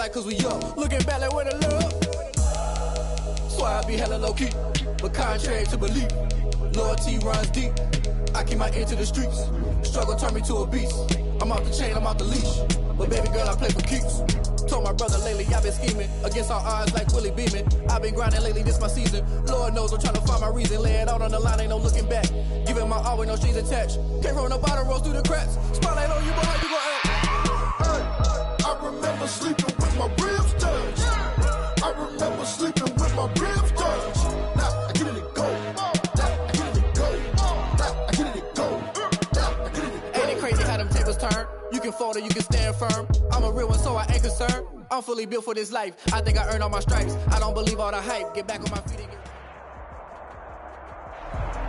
like cause we up. Looking back like where the love. So I be hella low-key, but contrary to belief, loyalty runs deep. I keep my ear to the streets. Struggle turned me to a beast. I'm off the chain, I'm off the leash. But baby girl, I play for keeps. Told my brother lately, I've been scheming against all odds like Willie Beeman. I've been grinding lately, this my season. Lord knows I'm trying to find my reason. Lay it out on the line, ain't no looking back. Giving my all with no strings attached. Can't roll no bottle, rolls through the cracks. Spotlight on you, but how you gon' act? Hey, I remember sleeping with my ribs touched. I remember sleeping with my ribs touched. Now I get it go. Now I get it go. Now I get it go. Now I get it go. Ain't it crazy how them tables turn? You can fold or you can stand firm. I'm a real one, so I ain't concerned. I'm fully built for this life. I think I earned all my stripes. I don't believe all the hype. Get back on my feet and get...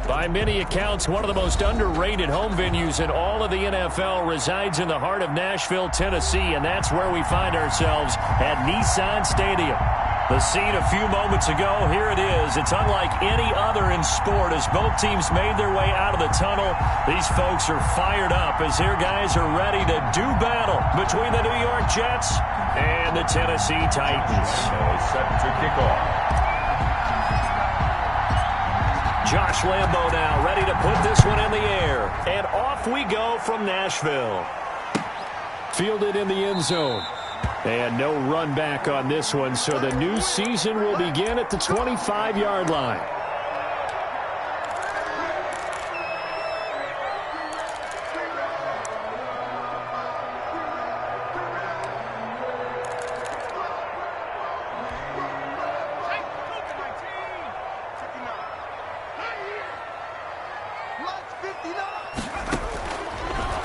By many accounts, one of the most underrated home venues in all of the NFL resides in the heart of Nashville, Tennessee, and that's where we find ourselves at Nissan Stadium. The scene a few moments ago, here it is. It's unlike any other in sport as both teams made their way out of the tunnel. These folks are fired up as their guys are ready to do battle between the New York Jets and the Tennessee Titans. Set to kick off. Josh Lambo now ready to put this one in the air. And off we go from Nashville. Fielded in the end zone. And no run back on this one, so the new season will begin at the 25-yard line.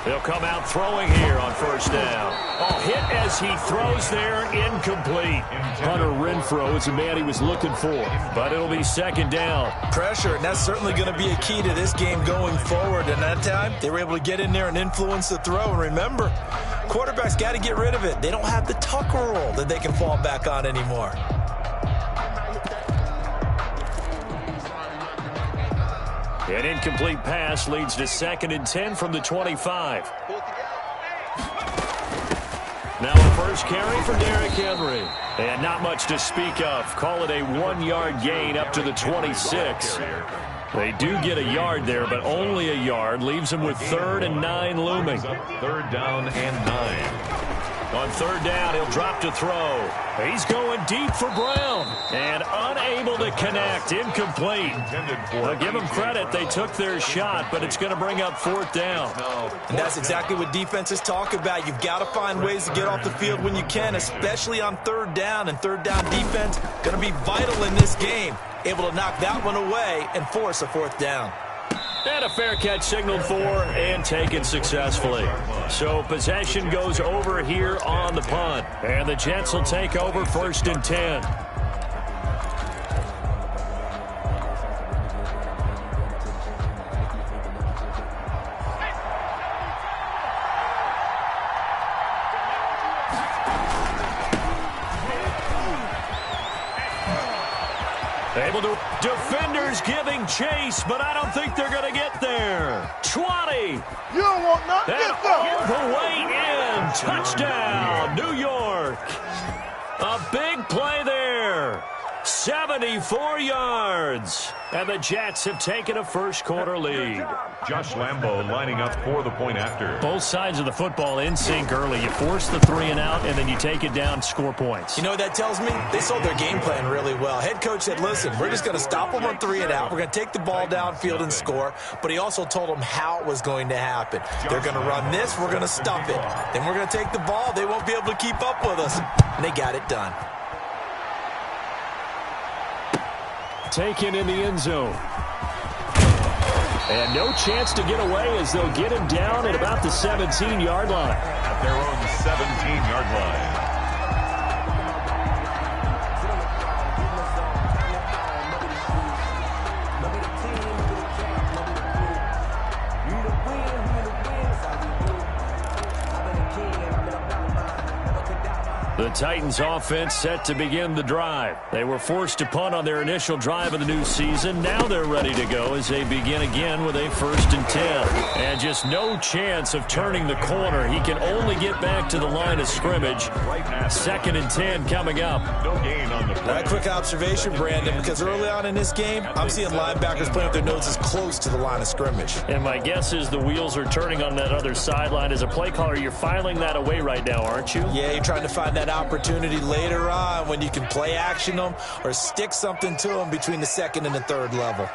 They'll come out throwing here on first down. Oh, hit as he throws there, incomplete. Hunter Renfrow is the man he was looking for, but it'll be second down. Pressure, and that's certainly going to be a key to this game going forward. And that time, they were able to get in there and influence the throw. And remember, quarterbacks got to get rid of it. They don't have the tuck rule that they can fall back on anymore. An incomplete pass leads to 2nd and 10 from the 25. Now a first carry for Derrick Henry. And not much to speak of. Call it a 1-yard gain up to the 26. They do get a yard there, but only a yard. Leaves them with 3rd and 9 looming. 3rd down and 9. On 3rd down, he'll drop to throw. He's going deep for Brown. And unable to connect. Incomplete. I'll give them credit. They took their shot, but it's going to bring up 4th down. And that's exactly what defenses talk about. You've got to find ways to get off the field when you can, especially on 3rd down. And 3rd down defense going to be vital in this game. Able to knock that one away and force a 4th down. And a fair catch signaled for and taken successfully. So possession goes over here on the punt. And the Jets will take over 1st and 10. Able to, defenders giving chase, but I don't think they're going to get there. 20. You don't want nothing. And all the way in. Touchdown, New York. A big play there. 74 yards. And the Jets have taken a first-quarter lead. Josh Lambo lining up for the point after. Both sides of the football in sync early. You force the 3-and-out, and then you take it down, score points. You know what that tells me? They sold their game plan really well. Head coach said, listen, we're just going to stop them on 3-and-out. We're going to take the ball downfield and score. But he also told them how it was going to happen. They're going to run this. We're going to stop it. Then we're going to take the ball. They won't be able to keep up with us. And they got it done. Taken in the end zone. And no chance to get away as they'll get him down at about the 17-yard line. At their own 17-yard line. The Titans offense set to begin the drive. They were forced to punt on their initial drive of the new season. Now they're ready to go as they begin again with a 1st and 10. And just no chance of turning the corner. He can only get back to the line of scrimmage. 2nd and 10 coming up. No gain on the play. A quick observation, Brandon, because early on in this game, I'm seeing linebackers playing with their noses close to the line of scrimmage. And my guess is the wheels are turning on that other sideline. As a play caller, you're filing that away right now, aren't you? Yeah, you're trying to find that opportunity later on when you can play action them or stick something to them between the 2nd and the 3rd level.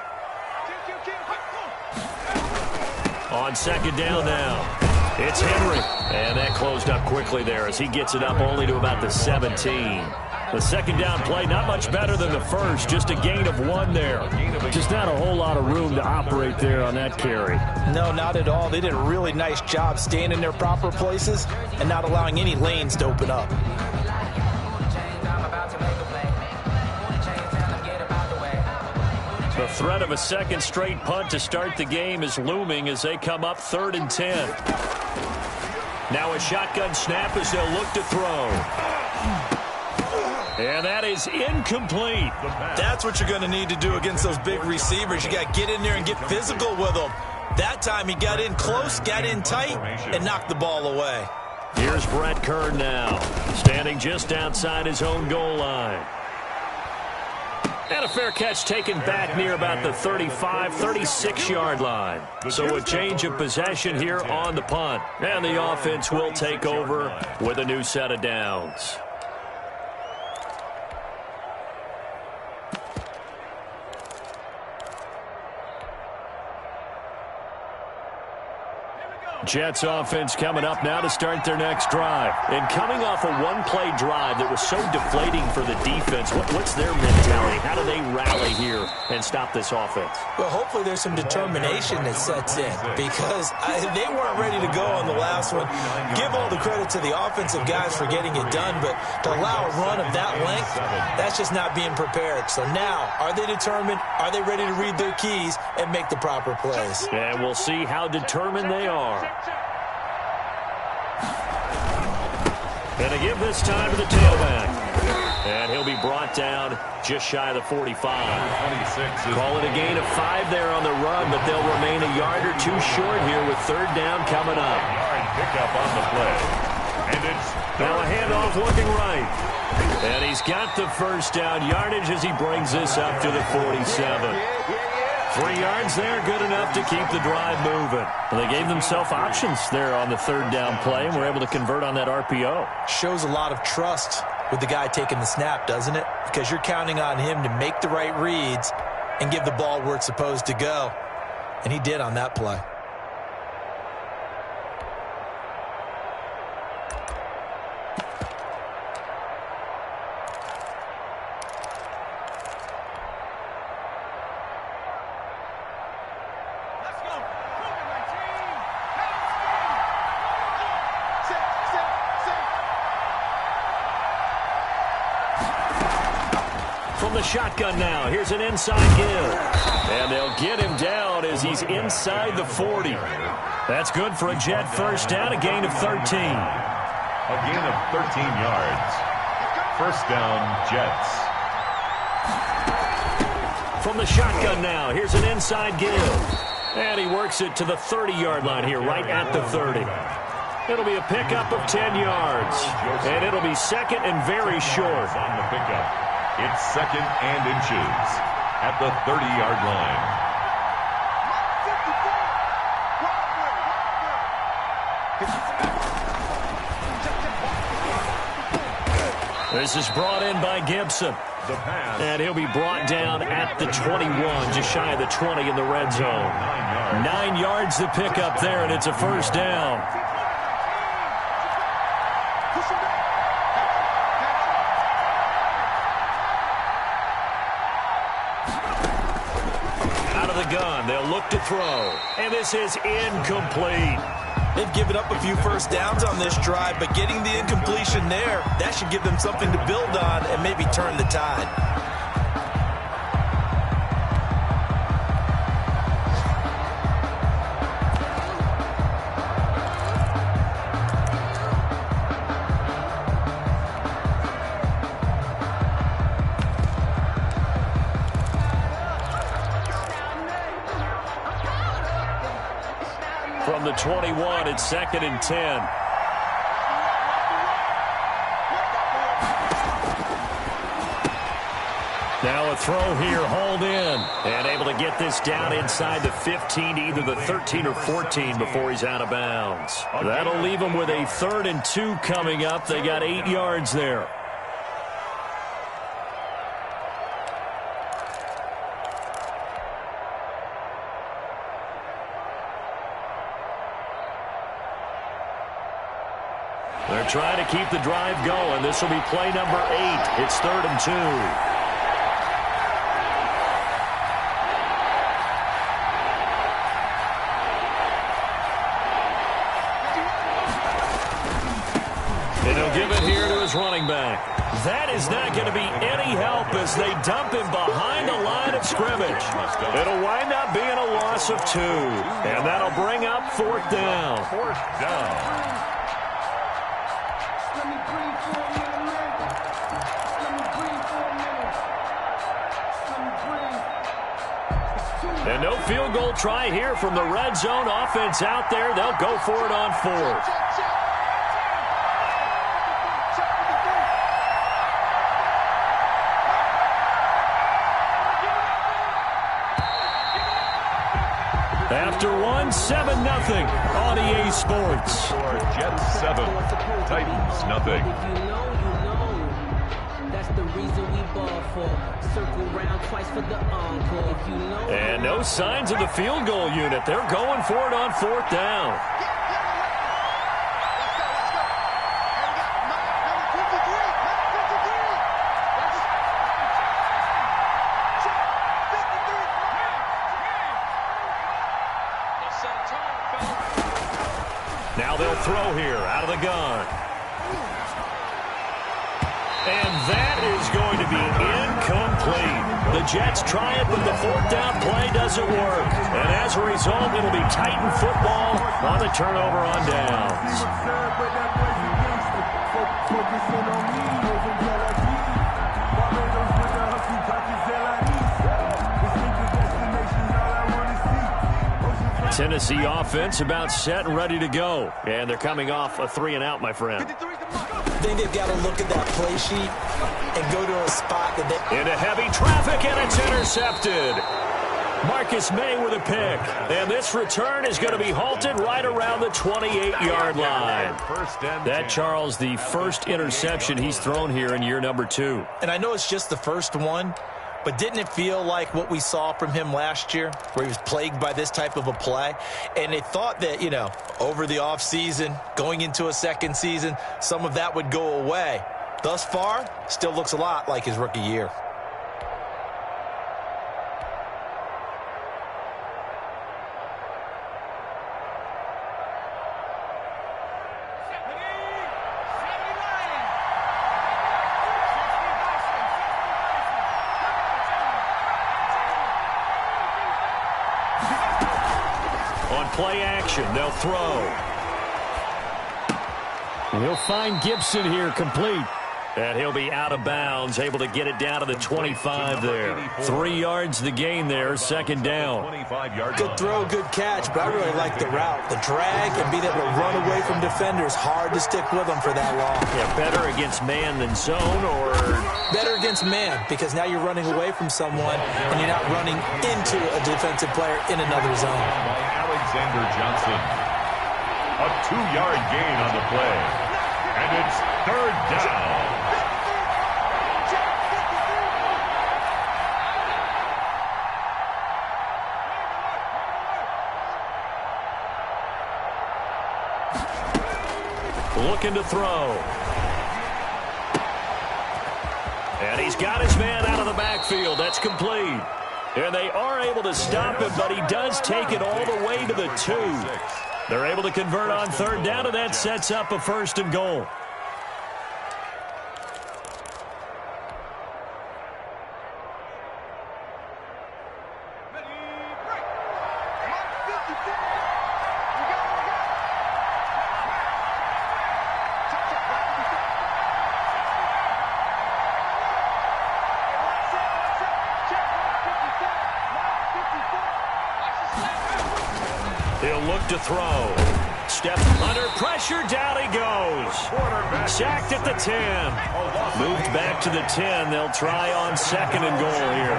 On 2nd down now, it's Henry. And that closed up quickly there as he gets it up only to about the 17. The 2nd down play, not much better than the first, just a gain of 1 there. Just not a whole lot of room to operate there on that carry. No, not at all. They did a really nice job staying in their proper places and not allowing any lanes to open up. The threat of a 2nd straight punt to start the game is looming as they come up 3rd and 10. Now a shotgun snap as they'll look to throw. And that is incomplete. That's what you're going to need to do against those big receivers. You got to get in there and get physical with them. That time he got in close, got in tight, and knocked the ball away. Here's Brett Kern now, standing just outside his own goal line. And a fair catch taken back near about the 35, 36-yard line. So a change of possession here on the punt. And the offense will take over with a new set of downs. Jets offense coming up now to start their next drive. And coming off a one-play drive that was so deflating for the defense, what's their mentality? How do they rally here and stop this offense? Well, hopefully there's some determination that sets in because they weren't ready to go on the last one. Give all the credit to the offensive guys for getting it done, but to allow a run of that length, that's just not being prepared. So now, are they determined? Are they ready to read their keys and make the proper plays? And we'll see how determined they are. And a give this time to the tailback. And he'll be brought down just shy of the 45. Call it a gain of 5 there on the run, but they'll remain a yard or two short here with 3rd down coming up. Pickup on the play. And it's now a handoff looking right. And he's got the 1st down yardage as he brings this up to the 47. 3 yards there, good enough to keep the drive moving. Well, they gave themselves options there on the 3rd down play and were able to convert on that RPO. Shows a lot of trust with the guy taking the snap, doesn't it? Because you're counting on him to make the right reads and give the ball where it's supposed to go. And he did on that play. Shotgun now. Here's an inside give. And they'll get him down as he's inside the 40. That's good for a Jet 1st down, a gain of 13. A gain of 13 yards. 1st down, Jets. From the shotgun now, here's an inside give. And he works it to the 30-yard line here, right at the 30. It'll be a pickup of 10 yards. And it'll be 2nd and very short. On the pickup. It's 2nd and inches at the 30-yard line. This is brought in by Gibson. And he'll be brought down at the 21, just shy of the 20 in the red zone. 9 yards to pick up there, and it's a 1st down. Gun. They'll look to throw. And this is incomplete. They've given up a few 1st downs on this drive, but getting the incompletion there, that should give them something to build on and maybe turn the tide. the 21. It's 2nd and 10. Now a throw here, hauled in, and able to get this down inside the 15, either the 13 or 14 before he's out of bounds. That'll leave him with a 3rd and 2 coming up. They got 8 yards there. They're trying to keep the drive going. This will be play number 8. It's 3rd and 2. And he'll give it here to his running back. That is not going to be any help as they dump him behind the line of scrimmage. It'll wind up being a loss of 2. And that'll bring up 4th down. 4th down. And no field goal try here from the red zone offense out there. They'll go for it on 4th. After 7-0 on EA Sports. Jets 7, Titans nothing. That's the reason we ball for. Circle round twice for the encore. And no signs of the field goal unit. They're going for it on 4th down. Now they'll throw here out of the gun. And that is going to be incomplete. The Jets try it, but the 4th down play doesn't work. And as a result, it'll be Titan football on the turnover on downs. Tennessee offense about set and ready to go. And they're coming off a 3 and out, my friend. I think they've got to look at that play sheet and go to a spot that they... Into heavy traffic, and it's intercepted. Marcus May with a pick. And this return is going to be halted right around the 28-yard line. That, Charles, the first interception he's thrown here in year number 2. And I know it's just the first one, but didn't it feel like what we saw from him last year, where he was plagued by this type of a play? And they thought that, you know, over the offseason, going into a second season, some of that would go away. Thus far, still looks a lot like his rookie year. Play action, they'll throw. And he'll find Gibson here complete. And he'll be out of bounds, able to get it down to the 25 there. 3 yards the gain there, 2nd down. Good throw, good catch, but I really like the route. The drag and being able to run away from defenders, hard to stick with them for that long. Yeah, better against man than zone, or... Better against man, because now you're running away from someone and you're not running into a defensive player in another zone. Alexander Johnson. A 2-yard gain on the play. And it's 3rd down. Looking to throw. And he's got his man out of the backfield. That's complete. And they are able to stop him, but he does take it all the way to the 2. They're able to convert on 3rd down, and that sets up a 1st and goal. He'll He'll look to throw. Step under pressure, down he goes. Sacked at the 10. Moved back to the 10. They'll try on 2nd and goal here.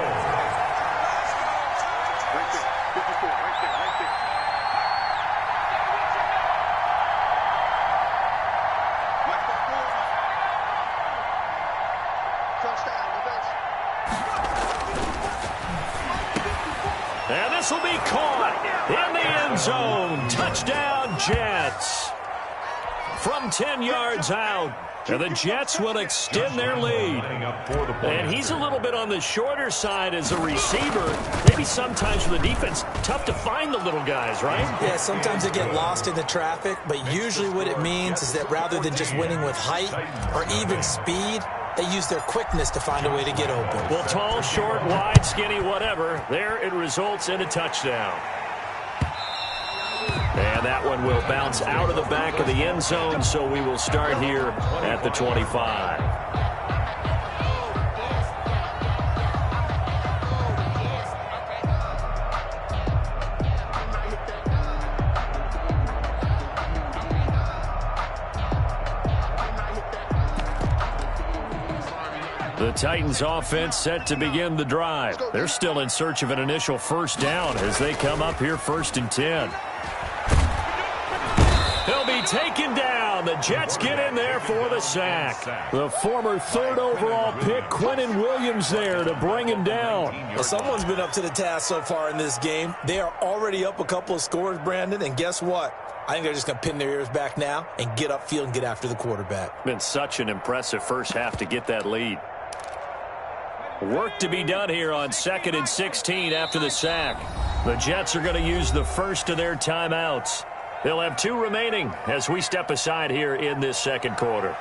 And this will be caught in the end zone. Touchdown, Jets. From 10 yards out. And the Jets will extend their lead. And he's a little bit on the shorter side as a receiver. Maybe sometimes for the defense, tough to find the little guys, right? Yeah, sometimes they get lost in the traffic, but usually what it means is that rather than just winning with height or even speed, they use their quickness to find a way to get open. Well, tall, short, wide, skinny, whatever. There it results in a touchdown. And that one will bounce out of the back of the end zone, so we will start here at the 25. The Titans offense set to begin the drive. They're still in search of an initial first down as they come up here 1st and 10. He'll be taken down. The Jets get in there for the sack. The former 3rd overall pick, Quinnen Williams, there to bring him down. Well, someone's been up to the task so far in this game. They are already up a couple of scores, Brandon, and guess what? I think they're just going to pin their ears back now and get upfield and get after the quarterback. Been such an impressive first half to get that lead. Work to be done here on 2nd and 16 after the sack. The Jets are going to use the first of their timeouts. They'll have 2 remaining as we step aside here in this second quarter.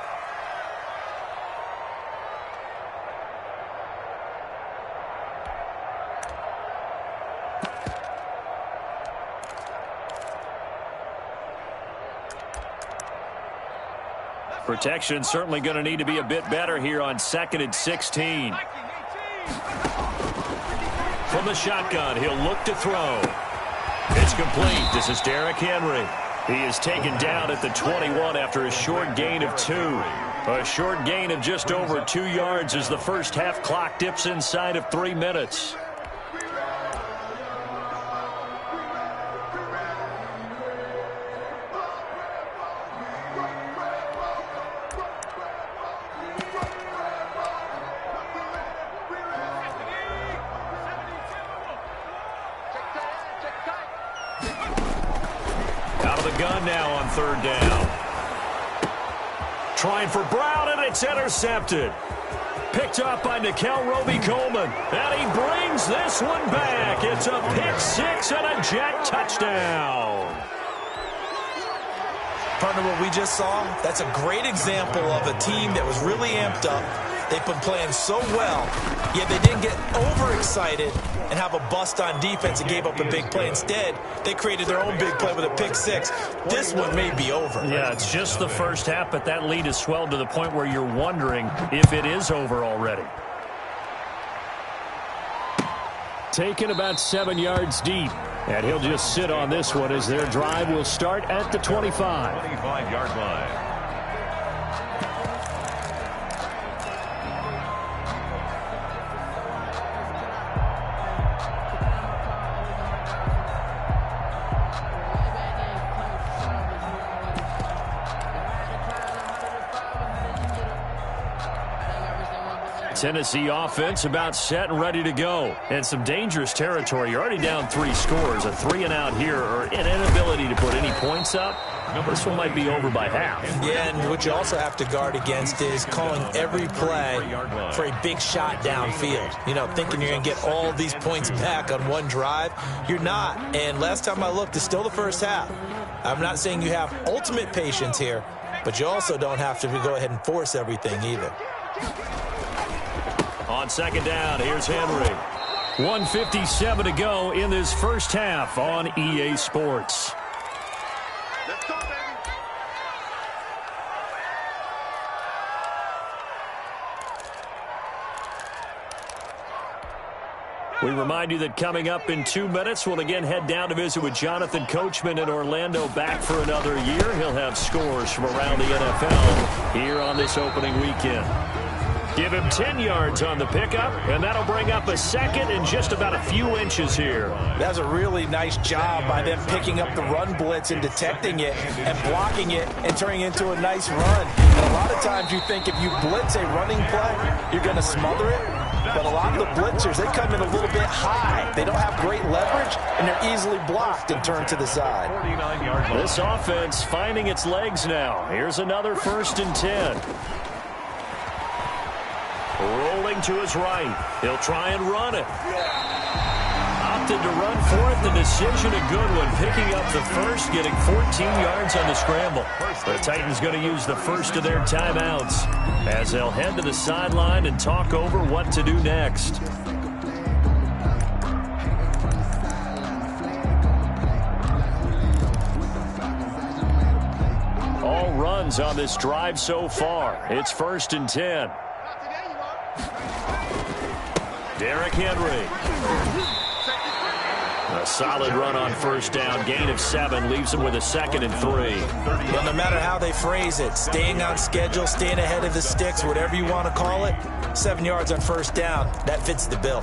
Protection certainly going to need to be a bit better here on 2nd and 16. From the shotgun, he'll look to throw. It's complete. This is Derrick Henry. He is taken down at the 21 after a short gain of 2. A short gain of just over 2 yards as the first half clock dips inside of 3 minutes. Gun now on 3rd down. Trying for Brown, and it's intercepted. Picked up by Nikel Roby-Coleman. And he brings this one back. It's a pick 6 and a Jet touchdown. Partner, what we just saw, that's a great example of a team that was really amped up. They've been playing so well, yet they didn't get overexcited and have a bust on defense and gave up a big play. Instead, they created their own big play with a pick 6. This one may be over. Yeah, it's just the first half, but that lead has swelled to the point where you're wondering if it is over already. Taken about 7 yards deep, and he'll just sit on this one as their drive will start at the 25. 25-yard line. Tennessee offense about set and ready to go. And some dangerous territory. You're already down 3 scores. A 3-and-out here or an inability to put any points up. This one might be over by half. Yeah, and what you also have to guard against is calling every play for a big shot downfield. You know, thinking you're going to get all these points back on one drive. You're not. And last time I looked, it's still the first half. I'm not saying you have ultimate patience here, but you also don't have to go ahead and force everything either. On 2nd down, here's Henry. 1:57 to go in this first half on EA Sports. Let's go, baby. We remind you that coming up in 2 minutes, we'll again head down to visit with Jonathan Coachman in Orlando, back for another year. He'll have scores from around the NFL here on this opening weekend. Give him 10 yards on the pickup, and that'll bring up a second and just about a few inches here. That's a really nice job by them picking up the run blitz and detecting it and blocking it and turning it into a nice run. And a lot of times you think if you blitz a running play, you're going to smother it. But a lot of the blitzers, they come in a little bit high. They don't have great leverage, and they're easily blocked and turned to the side. This offense finding its legs now. Here's another 1st and 10. Rolling to his right. He'll try and run it. Opted to run for it. The decision a good one. Picking up the first, getting 14 yards on the scramble. The Titans going to use the first of their timeouts as they'll head to the sideline and talk over what to do next. All runs on this drive so far. It's 1st and 10. Derrick Henry. A solid run on 1st down. Gain of 7 leaves him with a 2nd and 3. Well, no matter how they phrase it, staying on schedule, staying ahead of the sticks, whatever you want to call it, 7 yards on 1st down, that fits the bill.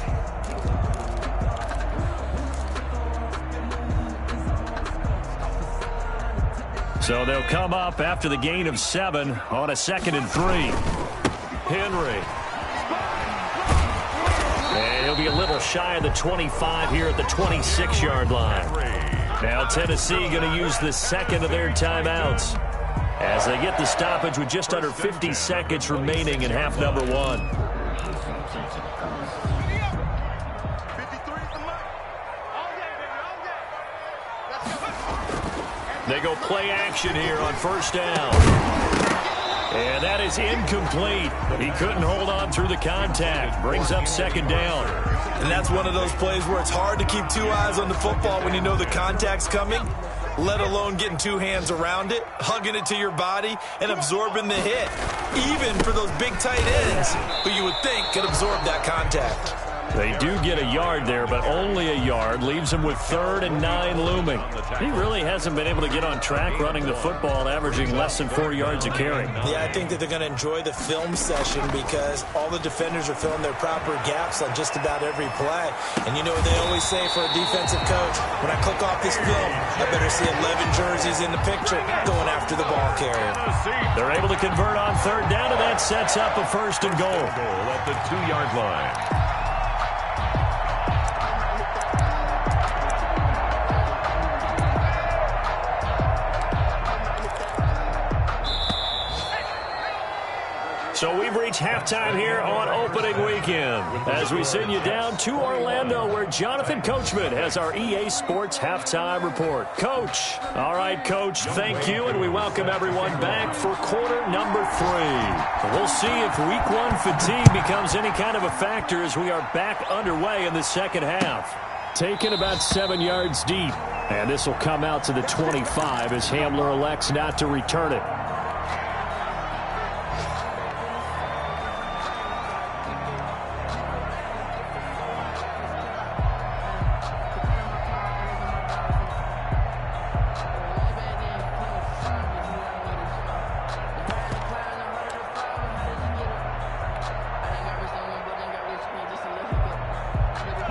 So they'll come up after the gain of 7 on a 2nd and 3. Henry. And he'll be a little shy of the 25 here at the 26-yard line. Now Tennessee going to use the 2nd of their timeouts as they get the stoppage with just under 50 seconds remaining in half number 1. They go play action here on 1st down. And that is incomplete. He couldn't hold on through the contact. Brings up 2nd down. And that's one of those plays where it's hard to keep 2 eyes on the football when you know the contact's coming, let alone getting 2 hands around it, hugging it to your body, and absorbing the hit. Even for those big tight ends who you would think could absorb that contact. They do get a yard there, but only a yard. Leaves him with 3rd and 9 looming. He really hasn't been able to get on track running the football, averaging less than 4 yards a carry. Yeah, I think that they're going to enjoy the film session because all the defenders are filling their proper gaps on just about every play. And you know what they always say for a defensive coach? When I click off this film, I better see 11 jerseys in the picture going after the ball carrier. They're able to convert on 3rd down, and that sets up a 1st and goal. Goal at the 2-yard line. So we've reached halftime here on opening weekend as we send you down to Orlando where Jonathan Coachman has our EA Sports halftime report. Coach. All right, Coach, thank you, and we welcome everyone back for quarter number 3. We'll see if week 1 fatigue becomes any kind of a factor as we are back underway in the second half. Taken about 7 yards deep, and this will come out to the 25 as Hamler elects not to return it.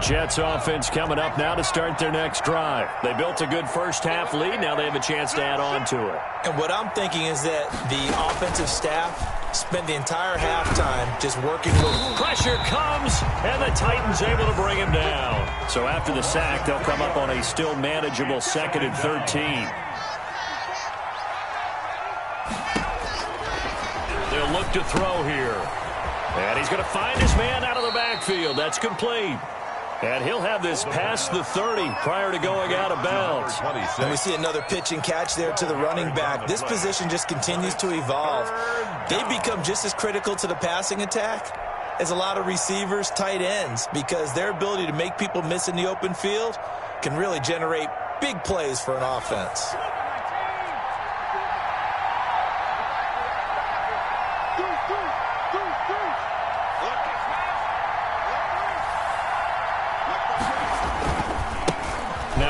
Jets offense coming up now to start their next drive. They built a good first half lead. Now they have a chance to add on to it. And what I'm thinking is that the offensive staff spent the entire halftime just working with. Pressure comes, and the Titans able to bring him down. So after the sack, they'll come up on a still manageable 2nd and 13. They'll look to throw here. And he's going to find his man out of the backfield. That's complete. And he'll have this past the 30 prior to going out of bounds. And we see another pitch and catch there to the running back. This position just continues to evolve. They become just as critical to the passing attack as a lot of receivers, tight ends, because their ability to make people miss in the open field can really generate big plays for an offense.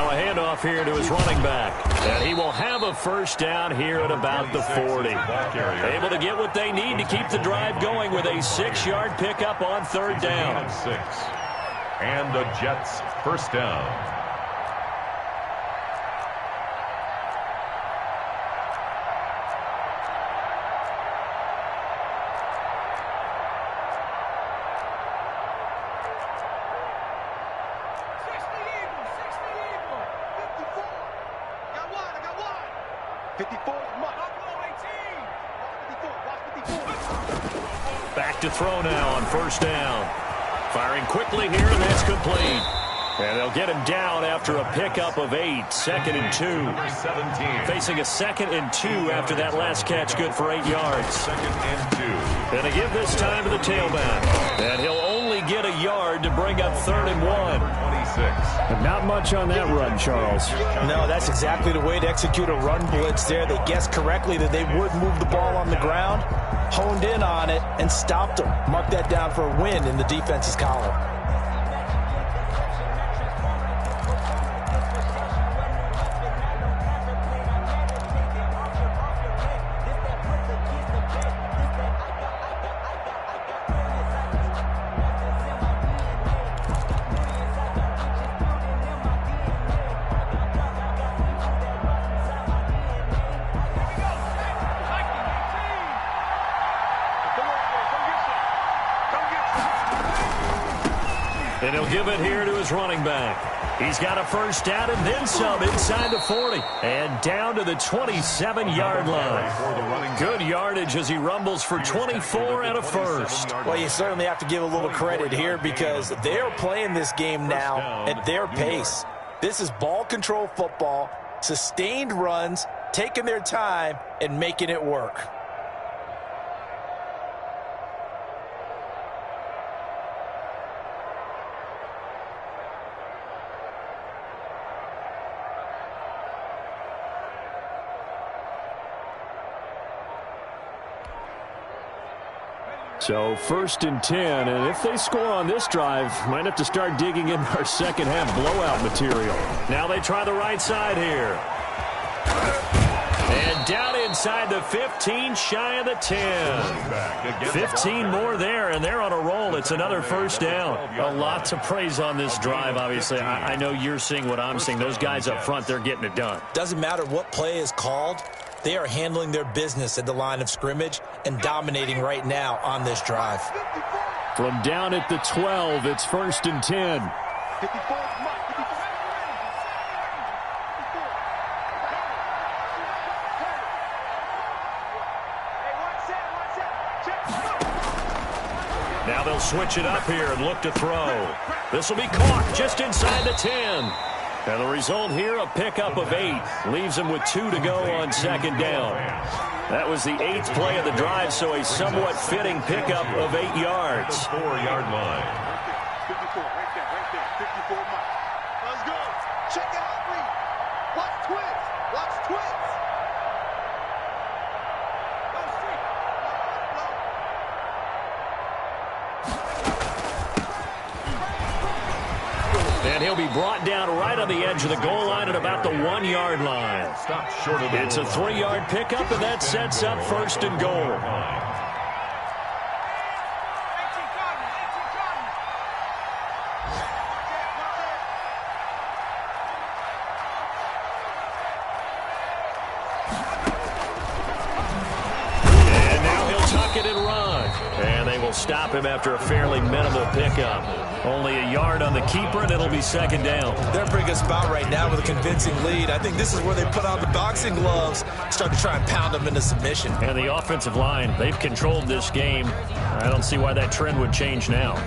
Now a handoff here to his running back. And he will have a first down here at about the 40. Able to get what they need to keep the drive going with a 6-yard pickup on third down. And the Jets first down. Back to throw now on first down. Firing quickly here, and that's complete. And they'll get him down after a pickup of 8. 2nd and 2. Facing a 2nd and 2 after that last catch, good for 8 yards. 2nd and 2. And they give this time to the tailback. And he'll only get a yard to bring up 3rd and 1. 26. But not much on that run, Charles. No, that's exactly the way to execute a run blitz there. They guessed correctly that they would move the ball on the ground, honed in on it, and stopped them. Mark that down for a win in the defense's column. And he'll give it here to his running back. He's got a first down and then some inside the 40. And down to the 27-yard line. Good yardage as he rumbles for 24 and a first. Well, you certainly have to give a little credit here because they're playing this game now at their pace. This is ball control football, sustained runs, taking their time, and making it work. So 1st and 10, and if they score on this drive, might have to start digging in our second half blowout material. Now they try the right side here. And down inside the 15, shy of the 10. 15 more there, and they're on a roll. It's another first down. A lot to praise on this drive, obviously. I know you're seeing what I'm seeing. Those guys up front, they're getting it done. Doesn't matter what play is called. They are handling their business at the line of scrimmage and dominating right now on this drive. From down at the 12, it's 1st and 10. Now they'll switch it up here and look to throw. This will be caught just inside the 10. And the result here, a pickup of 8. Leaves them with 2 to go on second down. That was the 8th play of the drive, so a somewhat fitting pickup of 8 yards. 4-yard line. 54, right there, 54 miles. Let's go. Check out, read. Watch twins. Watch twins. And he'll be brought down right on the edge of the goal line at about the 1-yard line. It's a 3-yard pickup, and that sets up 1st and goal. And now he'll tuck it and run. And they will stop him after a fairly minimal pickup. Only a yard on the keeper, and it'll be second down. They're bringing us about right now with a convincing lead. I think this is where they put on the boxing gloves, start to try and pound them into submission. And the offensive line, they've controlled this game. I don't see why that trend would change now.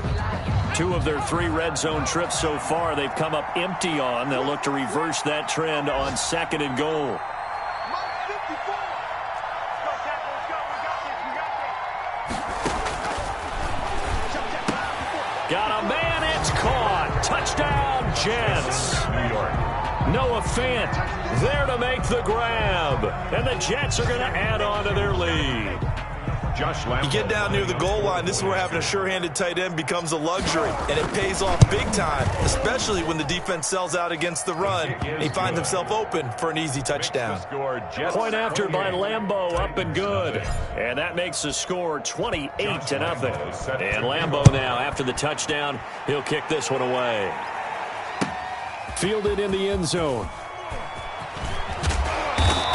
2 of their 3 red zone trips so far, they've come up empty on. They'll look to reverse that trend on 2nd and goal. Got a man, it's caught. Touchdown, Jets. New York. Noah Fant there to make the grab. And the Jets are going to add on to their lead. You get down near the goal line, this is where having a sure-handed tight end becomes a luxury, and it pays off big time, especially when the defense sells out against the run, and he finds himself open for an easy touchdown. Point after by Lambeau, up and good. And that makes the score 28-0. And Lambeau now, after the touchdown, he'll kick this one away. Fielded in the end zone.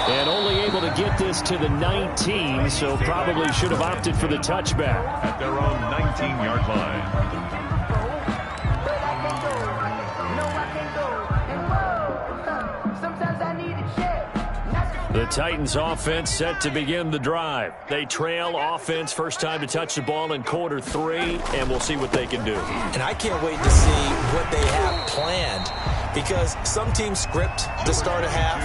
And only able to get this to the 19, so probably should have opted for the touchback. At their own 19-yard line. The Titans offense set to begin the drive. They trail offense, first time to touch the ball in quarter 3, and we'll see what they can do. And I can't wait to see what they have planned, because some teams script to start a half.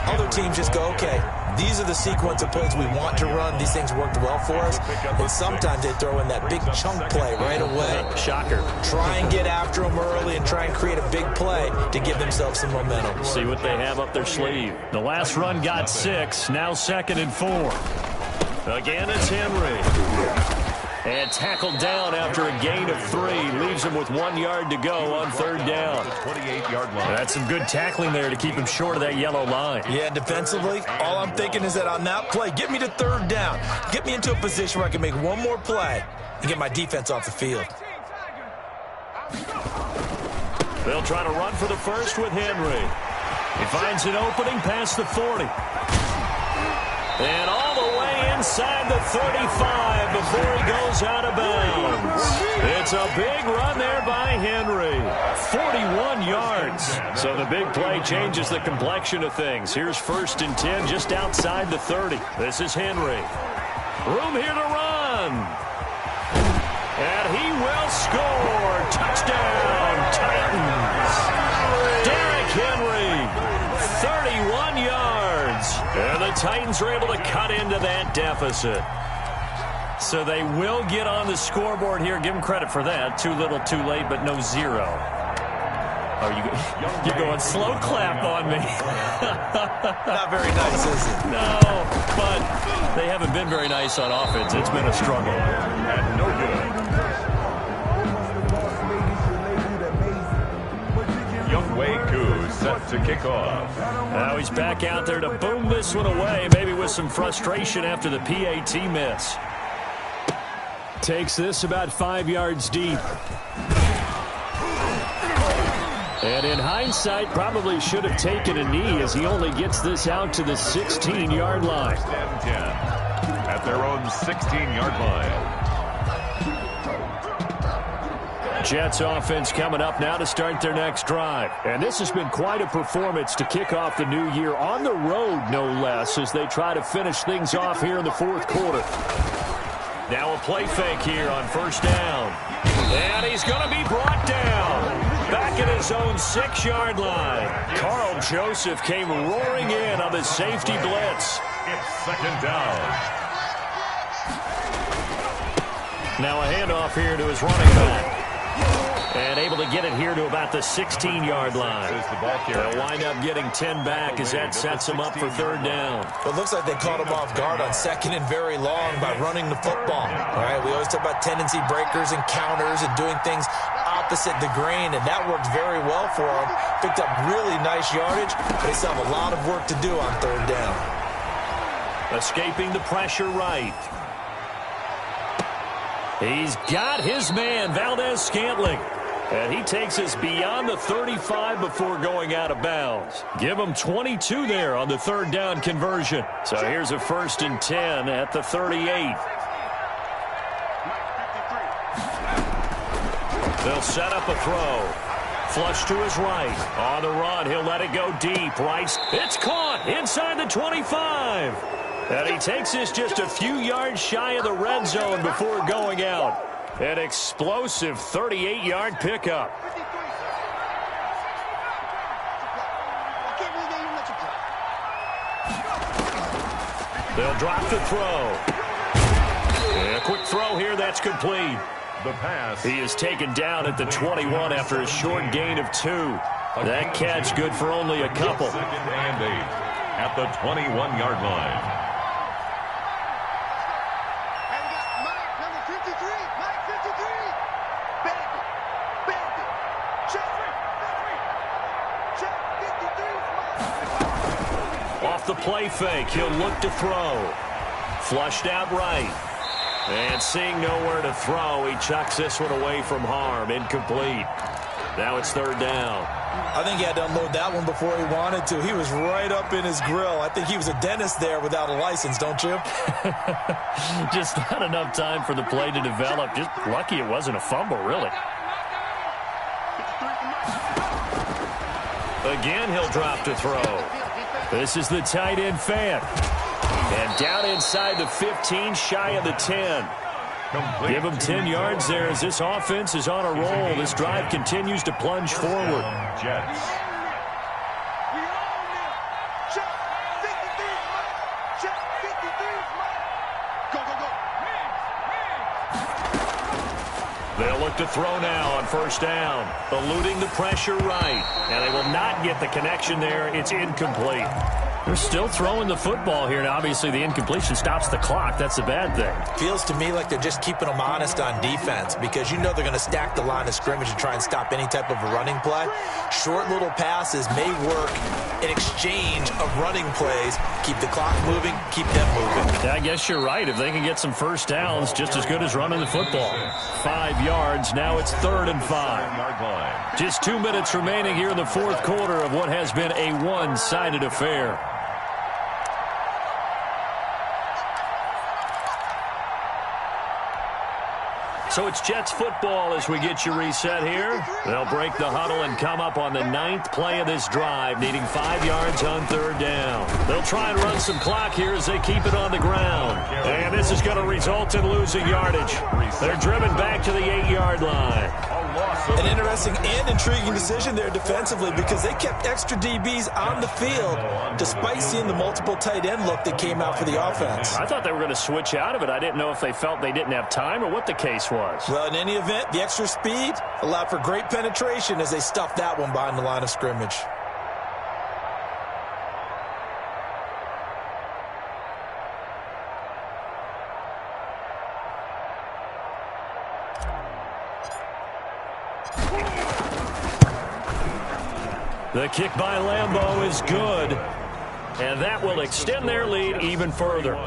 Other teams just go, okay, these are the sequence of plays we want to run. These things worked well for us. And sometimes they throw in that big chunk play right away. Shocker. Try and get after them early and try and create a big play to give themselves some momentum. See what they have up their sleeve. The last run got 6, now 2nd and 4. Again, it's Henry. And tackled down after a gain of 3. Leaves him with 1 yard to go on 3rd down. 28-yard line. That's some good tackling there to keep him short of that yellow line. Yeah, defensively, all I'm thinking is that on that play, get me to 3rd down. Get me into a position where I can make one more play and get my defense off the field. They'll try to run for the first with Henry. He finds an opening past the 40. And all the way inside the 35 before he goes out of bounds. It's a big run there by Henry. 41 yards. So the big play changes the complexion of things. Here's 1st and 10 just outside the 30. This is Henry. Room here to run. And he will score. Touchdown, Titans. Derrick Henry. 31 yards. And the Titans are able to cut into that deficit. So they will get on the scoreboard here. Give them credit for that. Too little, too late, but no 0. Oh, you're going slow clap on me. Not very nice, is it? No, but they haven't been very nice on offense. It's been a struggle. And no good. Set to kick off. Now he's back out there to boom this one away, maybe with some frustration after the PAT miss. Takes this about 5 yards deep. And in hindsight, probably should have taken a knee as he only gets this out to the 16-yard line. 10 at their own 16-yard line. Jets offense coming up now to start their next drive. And this has been quite a performance to kick off the new year on the road, no less, as they try to finish things off here in the 4th quarter. Now a play fake here on 1st down. And he's going to be brought down. Back at his own 6-yard line. Carl Joseph came roaring in on the safety blitz. It's 2nd down. Now a handoff here to his running back. And able to get it here to about the 16-yard line. They'll wind up getting 10 back as that sets them up for 3rd down. It looks like they caught him off guard on 2nd and very long by running the football. All right, we always talk about tendency breakers and counters and doing things opposite the grain, and that worked very well for him. Picked up really nice yardage, but they still have a lot of work to do on 3rd down. Escaping the pressure right. He's got his man, Valdez-Scantling. And he takes us beyond the 35 before going out of bounds. Give him 22 there on the 3rd down conversion. So here's a 1st and 10 at the 38. They'll set up a throw. Flush to his right. On the run, he'll let it go deep. Right. It's caught inside the 25. And he takes this just a few yards shy of the red zone before going out. An explosive 38-yard pickup. They'll drop the throw. And a quick throw here, that's complete. The pass. He is taken down at the 21 after a short gain of 2. That catch good for only a couple. 2nd and 8 at the 21-yard line. the play fake. He'll look to throw. Flushed out right. And seeing nowhere to throw, he chucks this one away from harm. Incomplete. Now it's third down. I think he had to unload that one before he wanted to. He was right up in his grill. I think he was a dentist there without a license, don't you? Just not enough time for the play to develop. Just lucky it wasn't a fumble, really. Again, he'll drop to throw. This is the tight end fan. And down inside the 15, shy of the 10. Complete. Give him 10 yards there as this offense is on a roll. This drive continues to plunge forward. Jets. They'll look to throw now on first down. Eluding the pressure right. And they will not get the connection there. It's incomplete. They're still throwing the football here, and obviously the incompletion stops the clock. That's the bad thing. Feels to me like they're just keeping them honest on defense because you know they're going to stack the line of scrimmage and try and stop any type of a running play. Short little passes may work in exchange of running plays. Keep the clock moving, keep them moving. I guess you're right. If they can get some first downs, just as good as running the football. 5 yards. Now it's 3rd and 5. Just 2 minutes remaining here in the fourth quarter of what has been a one-sided affair. So it's Jets football as we get you reset here. They'll break the huddle and come up on the 9th play of this drive, needing 5 yards on 3rd down. They'll try and run some clock here as they keep it on the ground. And this is going to result in losing yardage. They're driven back to the 8-yard line. An interesting and intriguing decision there defensively because they kept extra DBs on the field despite seeing the multiple tight end look that came out for the offense. I thought they were going to switch out of it. I didn't know if they felt they didn't have time or what the case was. Well, in any event, the extra speed allowed for great penetration as they stuffed that one behind the line of scrimmage. The kick by Lambeau is good, and that will extend their lead even further.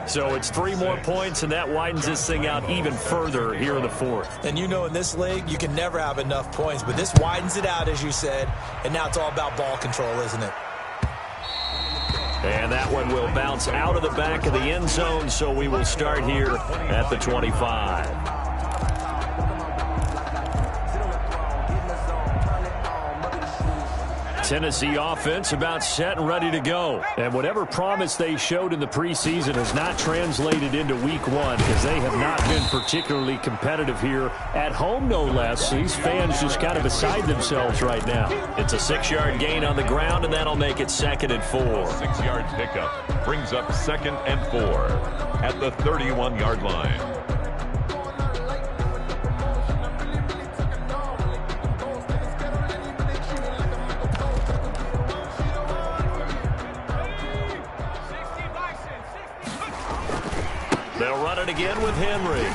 So it's 3 more points, and that widens this thing out even further here in the fourth. And you know in this league, you can never have enough points, but this widens it out, as you said, and now it's all about ball control, isn't it? And that one will bounce out of the back of the end zone, so we will start here at the 25. Tennessee offense about set and ready to go. And whatever promise they showed in the preseason has not translated into week 1 because they have not been particularly competitive here at home, no less. These fans just kind of beside themselves right now. It's a 6-yard gain on the ground, and that'll make it 2nd and 4. 6-yard pickup brings up 2nd and 4 at the 31-yard line. They'll run it again with Henry.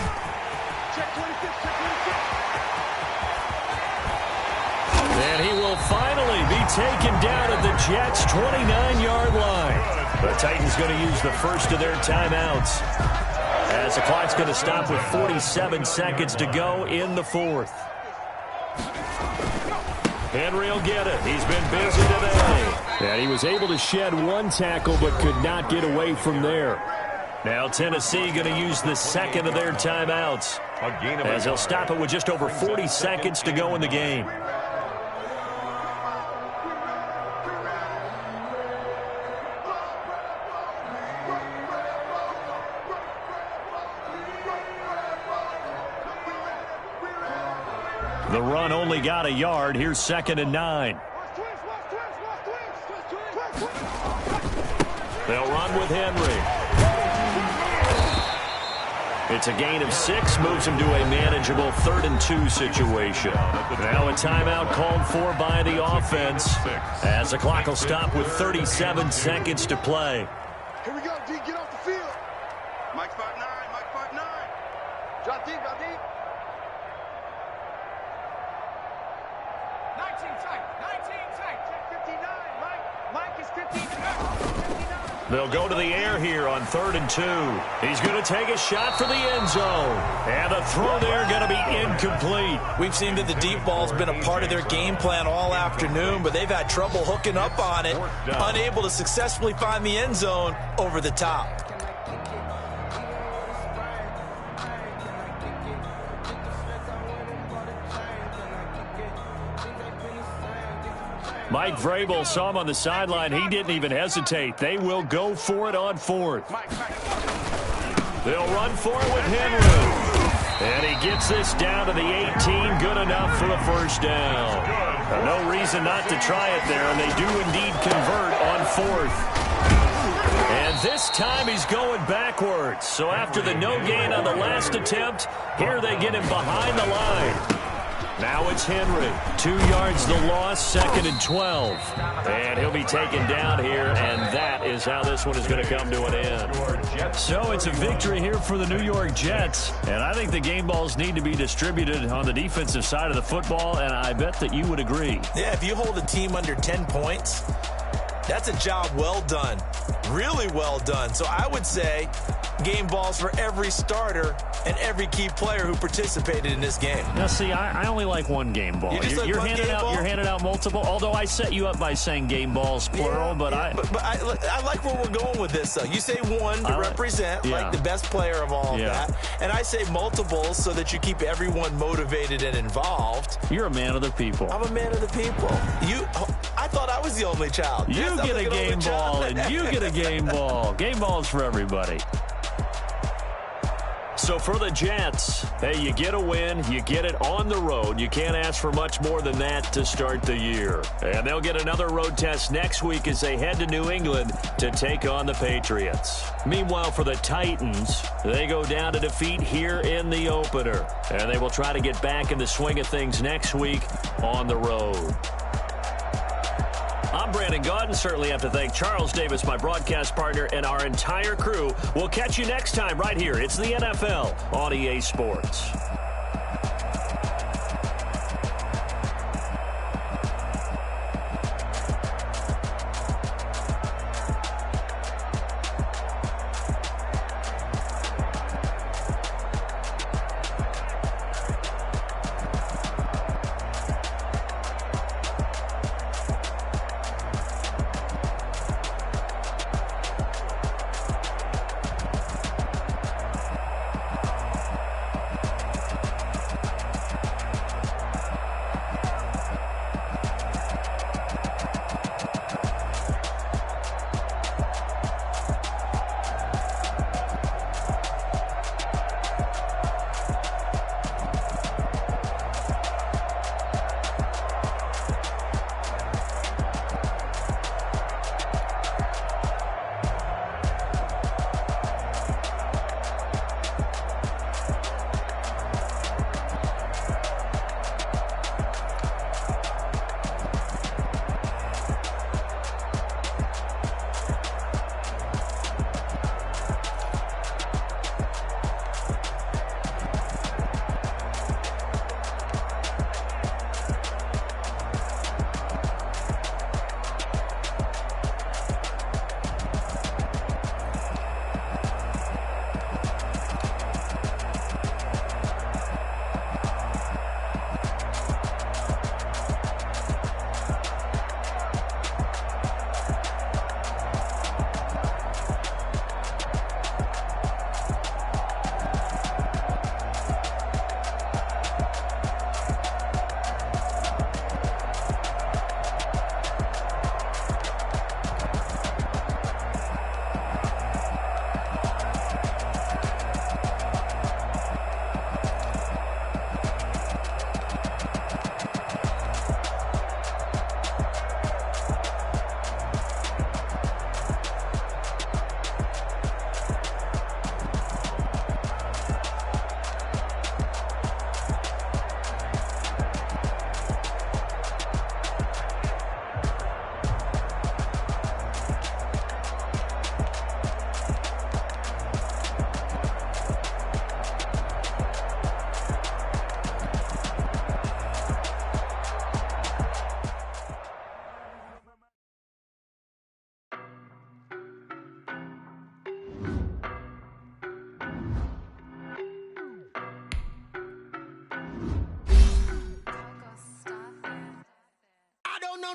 And he will finally be taken down at the Jets' 29-yard line. The Titans going to use the first of their timeouts as the clock's going to stop with 47 seconds to go in the fourth. Henry will get it. He's been busy today. And he was able to shed 1 tackle but could not get away from there. Now Tennessee going to use the 2nd of their timeouts as they'll stop it with just over 40 seconds to go in the game. The run only got a yard. Here's 2nd and 9. They'll run with Henry. It's a gain of 6, moves him to a manageable 3rd and 2 situation. Now a timeout called for by the offense as the clock will stop with 37 seconds to play. Here we go, D, get off the field. Mike 5'9", Mike 5'9". Drop deep, drop deep. 19 tight, 19 tight. Check 59, Mike. They'll go to the air here on 3rd and 2. He's going to take a shot for the end zone. And the throw there going to be incomplete. We've seen that the deep ball's been a part of their game plan all afternoon, but they've had trouble hooking up on it, unable to successfully find the end zone over the top. Mike Vrabel saw him on the sideline. He didn't even hesitate. They will go for it on 4th. They'll run for it with Henry. And he gets this down to the 18. Good enough for a first down. No reason not to try it there, and they do indeed convert on 4th. And this time he's going backwards. So after the no gain on the last attempt, here they get him behind the line. Now it's Henry. 2 yards the loss, 2nd and 12. And he'll be taken down here, and that is how this one is going to come to an end. So it's a victory here for the New York Jets, and I think the game balls need to be distributed on the defensive side of the football, and I bet that you would agree. Yeah, if you hold a team under 10 points, that's a job well done. Really well done. So I would say game balls for every starter and every key player who participated in this game. Now, see, I only like one game ball. You're handing out multiple, although I set you up by saying game balls, plural, yeah, but I like where we're going with this, though. You say one to represent, like the best player of all of that, and I say multiples so that you keep everyone motivated and involved. You're a man of the people. I'm a man of the people. I thought I was the only child. You get a game ball, and you get a game ball. Game balls for everybody. So for the Jets, hey, you get a win, you get it on the road. You can't ask for much more than that to start the year. And they'll get another road test next week as they head to New England to take on the Patriots. Meanwhile, for the Titans, they go down to defeat here in the opener. And they will try to get back in the swing of things next week on the road. I'm Brandon Gaudin. Certainly have to thank Charles Davis, my broadcast partner, and our entire crew. We'll catch you next time right here. It's the NFL on EA Sports.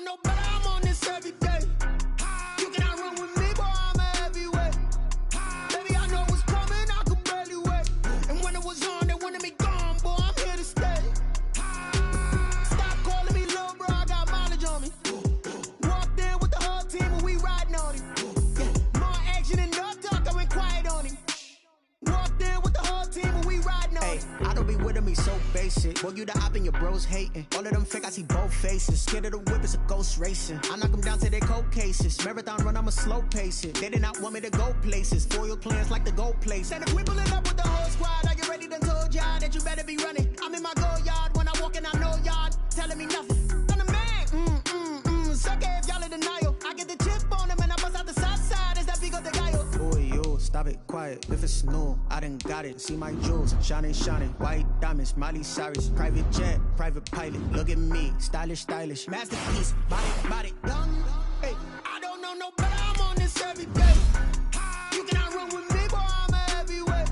know no better, I'm on this every day. You cannot run with me, boy, I'm a heavyweight. Baby, I know what's coming, I could barely wait. And when it was on, they wanted me gone, boy, I'm here to stay. Stop calling me little bro, I got mileage on me. Walked in with the whole team and we riding on him. Yeah, more action and no talk, I went quiet on him. Walked in with the whole team and we riding on him. I don't be with him, he's so basic. Boy, you the op and your bros hating. All of them fake, I see both faces. Scared of the whip, it's a ghost racing. I knock them down to their cold cases. Marathon run, I'ma slow pace it. They did not want me to go places. Foil plans like the gold place. And if we pulling up with the whole squad, are you ready? Done told y'all that you better be running. I'm in my go yard when I walk in, I know y'all telling me nothing. I'm the man, sucker if y'all in denial. I get the chip on them and I bust out the south side. Is that Vigo de Gallo? Boy, yo, stop it, quiet. If it's new, I done got it. See my jewels, shining, white diamonds, Miley Cyrus, private jet, private pilot. Look at me, stylish, masterpiece, body, done. Hey, I don't know no better, I'm on this every day. You cannot run with me, boy, I'm a heavyweight.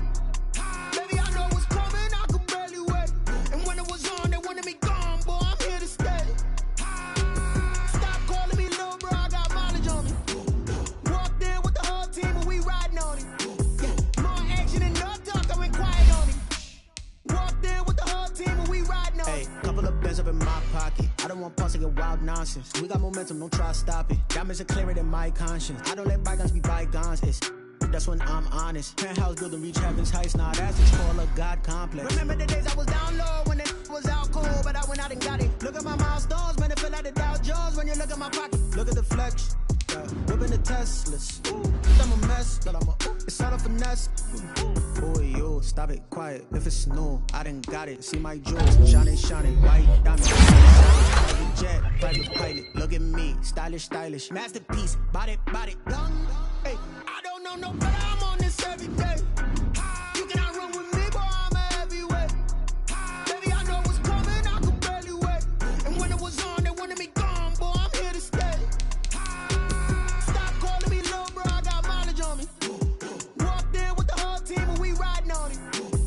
Baby, I know what's coming, I could barely wait. And when it was on, they wanted me gone, boy, I'm here to stay. Stop calling me little bro, I got mileage on me. Walked in with the whole team and we riding on him. Yeah, more action and no talk, I went quiet on him. Walked in with the whole team and we riding on him. Hey, couple of bands up in my pocket. I don't want pulse to get wild nonsense. We got momentum, don't try to stop it. Diamonds are clearer than my conscience. I don't let bygones be bygones. It's that's when I'm honest. Penthouse building reach heaven's heights. Nah, that's just called a God complex. Remember the days I was down low when it was out cold, but I went out and got it. Look at my milestones, man, it feel like the Dow Jones when you look at my pocket. Look at the flex, yeah. Whipping the Teslas. Ooh, I'm a mess, but I'm a it's all a finesse. Boy, yo, stop it, quiet. If it's new, I done got it. See my jewels, shining, white diamonds. Private jet, private pilot. Look at me, stylish, masterpiece, body, done. Hey, I don't know no better, I'm on this every day. You cannot run with me, boy, I'm a heavyweight. Baby, I know what's coming, I could barely wait. And when it was on, they wanted me gone, boy, I'm here to stay. Stop calling me little bro, I got mileage on me. Walked in with the whole team and we riding on him.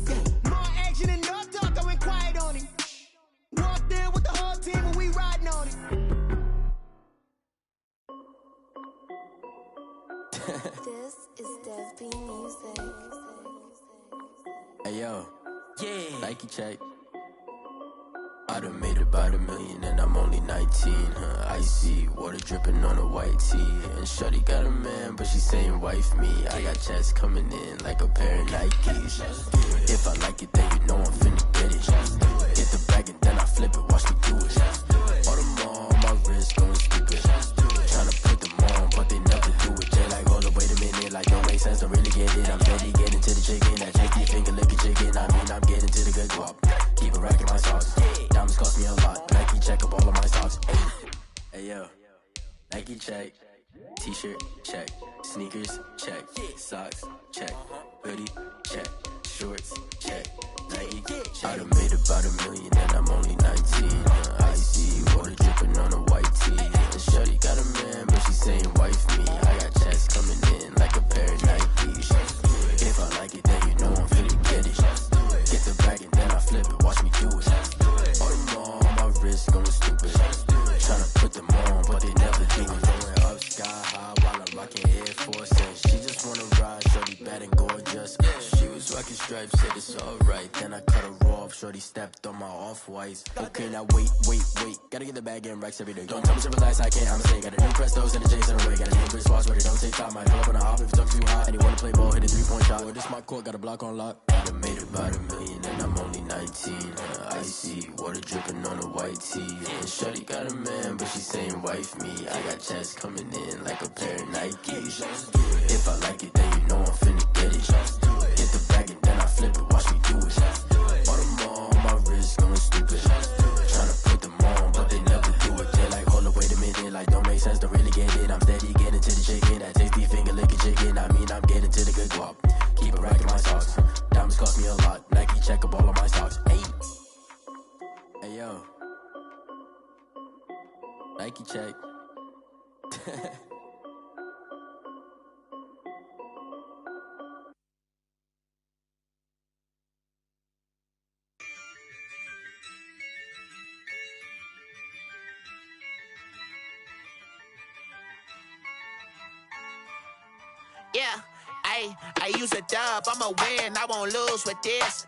Yeah, more action and no talk, I went quiet on him. Walked in with the whole team and we riding on him. This is Dev B Music. Hey yo, yeah, Nike check. I done made about $1 million and I'm only 19. Icy water dripping on a white tee. And shorty got a man, but she saying wife me. I got checks coming in like a pair of Nikes. If I like it, then you know I'm finna get it. Get the bag and then I flip it, watch me do it. Audemars on my wrist, going stupid. Tryna put them on, but they never do it. They like, hold up, wait a minute, like don't make sense, don't really get it. I'm steady getting to the chicken, that chicky finger licking chicken. I mean, I'm getting to the good guap. Keep a rack in my socks. Diamonds cost me a lot. Nike check up all of my stocks. Hey yo, Nike check. T-shirt check. Sneakers check. Socks check. Hoodie check. Shorts check. Nike check. I done made about $1 million and I'm only 19. Icy water dripping on a white tee. And shorty got a man, but she saying wife me. I got checks coming in like a pair of Nikes. If I like it, then you know I'm finna get it. Get the bag and then I flip it, watch me do it. Audemars on my wrist, going stupid. Tryna put them on, but they never do it. Going up sky high while I'm rocking Air Force. And she just wanna ride, shorty bad and gorgeous. She was rocking stripes, said it's alright. Then I cut her off, shorty stepped on my off-whites. Okay, now wait. Gotta get the bag and racks every day. Don't tell me to relax, I can't, I'ma say. Got a new Prestos and a J's in a way. Got a new British watch, but it don't take time. I pull up on a hop if it's up too high. And you wanna play ball, hit a 3-point shot. Boy, this my court, got a block on lock. I done made about $1 million and I'm only 19. Icy water dripping on a white tee. And shorty got a man, but she saying wife me. I got checks coming in like a pair of Nikes. If I like it, then you know I'm finna get it. Get the bag and then I flip it, watch me do it. Audemars on my wrist, going stupid. Tryna put them on, but they never do it. They like, hold up, wait a minute, like don't make sense, don't really get it. I'm steady getting to the chicken, that tasty finger licking chicken. I mean, I'm getting to the good guap. Keep a rack in my socks. Diamonds cost me a lot. Nike check up all of my stocks. Hey yo, Nike check. Yeah, I use a dub, I'ma win, I won't lose with this.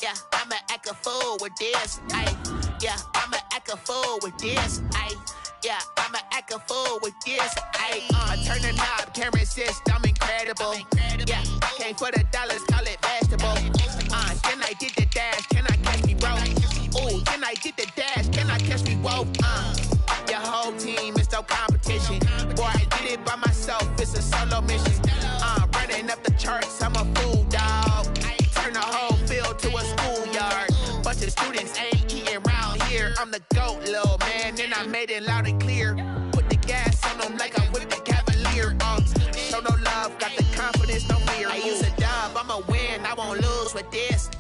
Yeah, I'ma act a fool with this. Yeah, I'ma act a fool with this. Yeah, I'ma act a fool with this. I turn the knob, camera assist, I'm incredible. Yeah, came for the dollars, call it vegetable. Then I did the dash, can I catch me, bro? Ooh, then I did the dash, can I catch me, whoa? Your whole team is no competition. Boy, I did it by myself, it's a solo mission. Running up the charts, I'm a fool, dog. Turn the whole field to a schoolyard. Bunch of students ain't eating round here. I'm the GOAT, little man, and I made it loud and clear. Put the gas on them like I'm with the Cavalier. Show no love, got the confidence, no fear. I use a dub, I'ma win, I won't lose with this.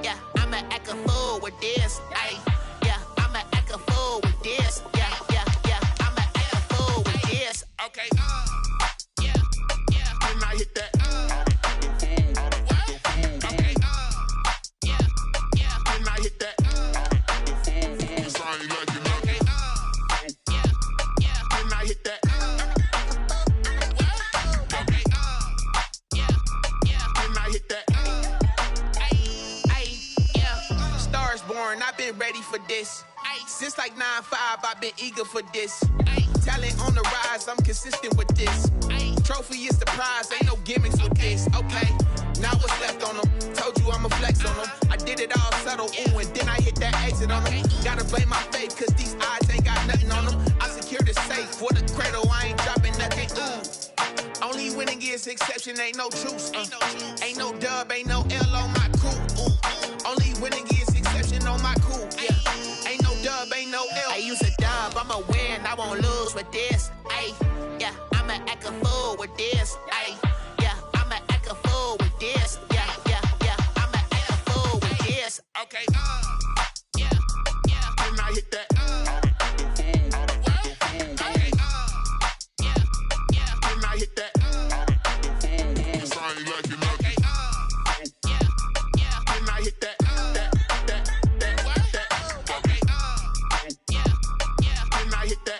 Yeah, I'ma act a fool with this. Yeah, I'ma act a fool with this. Yeah, I'ma act a fool with this. Okay, yeah, can I hit that? Okay, yeah, can I hit that? Okay, yeah, can I hit that? Okay, yeah, can I hit that? Yeah, stars born, I've been ready for this. Since like 9-5, I've been eager for this. Talent on the rise, I'm consistent with this. Trophy is the prize, ain't no gimmicks with this. Okay, now what's left on them? Told you I'ma flex on them. I did it all subtle, ooh, and then I hit that exit on them. Gotta blame my faith, cause these odds ain't got nothing on them. I secure the safe for the cradle, I ain't dropping nothing, ooh. Only winning is exception, ain't no truce. Ain't no dub, ain't no L on my crew, ooh. Only winning is exception on my crew, yeah. Ain't no dub, ain't no L. I use a dub, I'ma win, I won't lose with this. Yeah, I'ma act a fool with this. Yeah, I'ma act a fool with this. Yeah, I'ma act a fool with this. Okay, yeah, can I hit that? Okay, yeah, can I hit that? Okay, yeah, can I hit that? Okay, yeah, can I hit that?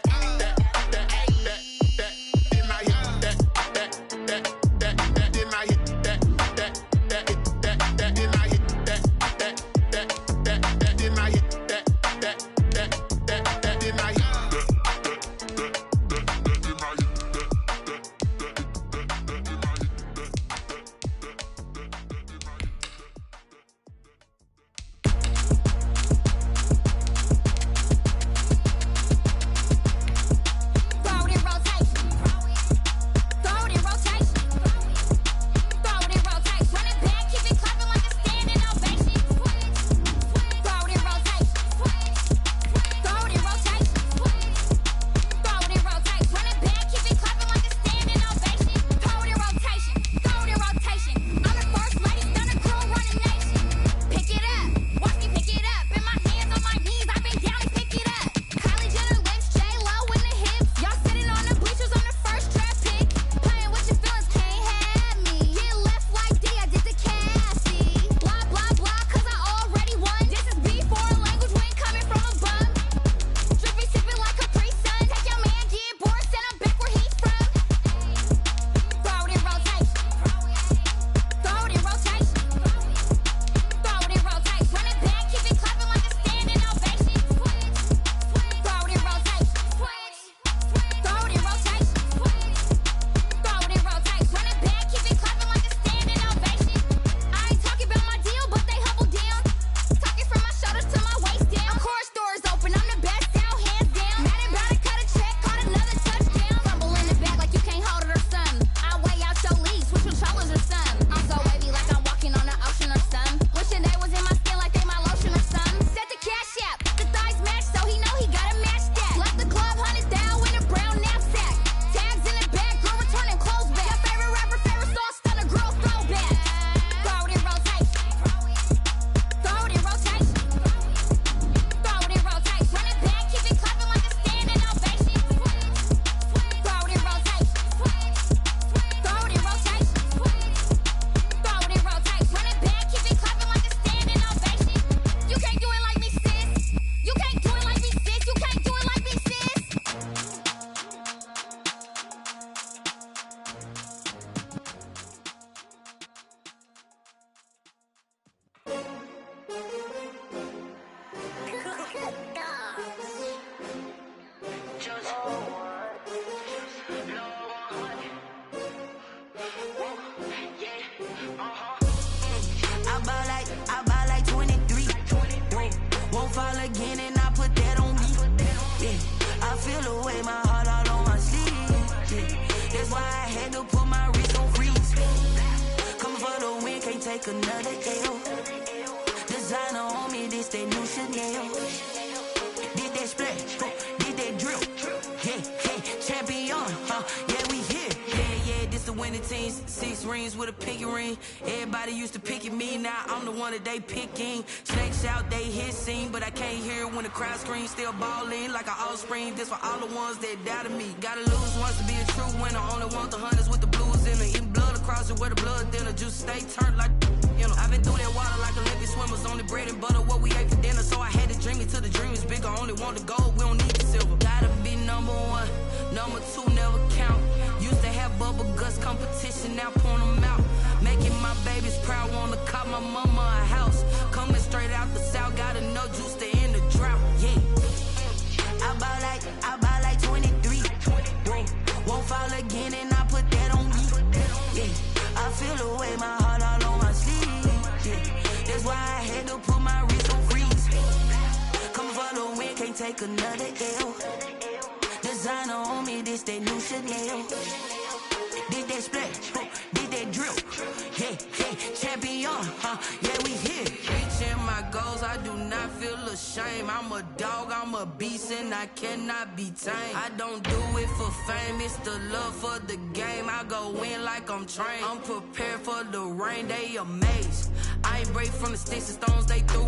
fall again and I put that on me. Yeah, I feel the way, my heart all on my sleeve. Yeah, that's why I had to put my wrist on freeze. Coming for the win, can't take another L. Designer on me, this that new Chanel. Did that splash, did that drill. Yeah, champion, yeah, we here. Yeah, this the winning team. 6 rings with a pinky ring. Everybody used to pick at me, now I'm the one that they picking. Snakes out, they hit scene, but I can't hear it when the crowd screams. Still ballin' like an offspring. This for all the ones that doubted me. Gotta lose once to be a true winner. Only want the hunters with the blues in it. Eating blood across it where the blood dinner. Juice stay turned like, you know. I've been through that water like Olympic swimmers. Only bread and butter, what we ate for dinner. So I had to dream it till the dream is bigger. Only want the gold, we don't need the silver. Gotta be number 1, number 2 never count. Used to have bubble guts competition, now point them out. Making my babies proud, wanna cop my mama a house. Coming straight out the south, gotta know juice to end the drought. Yeah, I buy like 23. Won't fall again and I put that on me. Yeah, I feel the way, my heart all on my sleeve. Yeah, that's why I had to put my wrist on freeze. Coming for the win, can't take another L. Designer on me, this that new Chanel. Did that splash, did that drill. Yeah, champion, yeah, we here. Reaching my goals, I do not feel ashamed. I'm a dog, I'm a beast, and I cannot be tamed. I don't do it for fame, it's the love for the game. I go in like I'm trained. I'm prepared for the rain, they amazed. I ain't break from the sticks and stones they threw.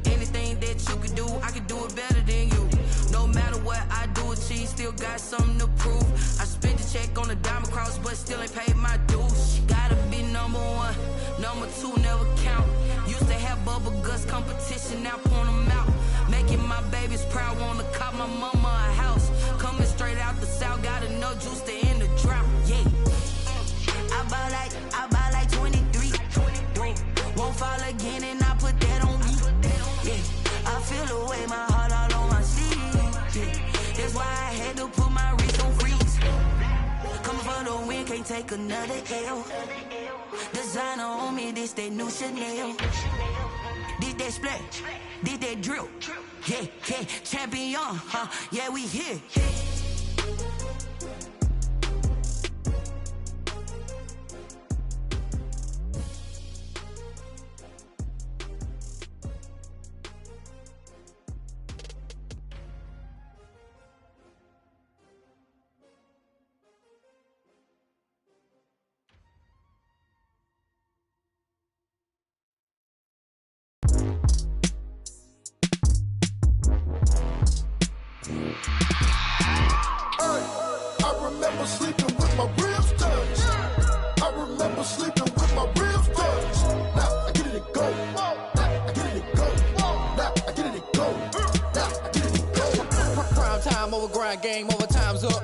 Anything that you could do, I could do it better than you. No matter what I do, achieve, still got something to prove. I spent the check on the diamond cross, but still ain't paid my dues. Gotta be number 1, number 2 never count. Used to have bubble guts competition, now point them out. Making my babies proud, wanna cop my mama a house. Coming straight out the south, gotta know juice to end the drought. Yeah, I buy like 23. Won't fall again and I put that on me. Yeah, I feel the way, my heart all on my sleeve. Yeah, that's why I had to put my wrist on freeze. Coming for the win, can't take another L. Designer on me, this that new Chanel. Did that splash, did that drill. Yeah, champion, yeah, we here. Sleeping with my ribs touched. I remember sleeping with my ribs touched. Now I get it and go. Now I get it and go. Now I get it and go. Now I get it and go. Prime time over grind game, over time's up.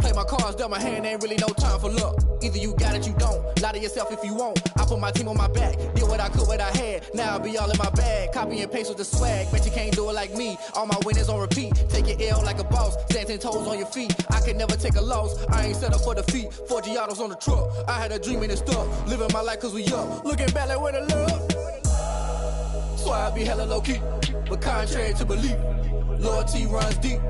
Play my cards, dealt my hand, ain't really no time for luck. Either you got it, you don't. Lie to yourself if you won't. I put my team on my back, did what I could, what I had. Now I'll be all in my bag. Copy and paste with the swag. Bet you can't do it like me. All my winners on repeat. Take your L like a boss. Stand 10 toes on your feet. I can never take a loss. I ain't set up for defeat. 4 Giottos on the truck. I had a dream and it stuck. Living my life cause we up. Looking back like where the love. So I be hella low key. But contrary to belief, loyalty runs deep.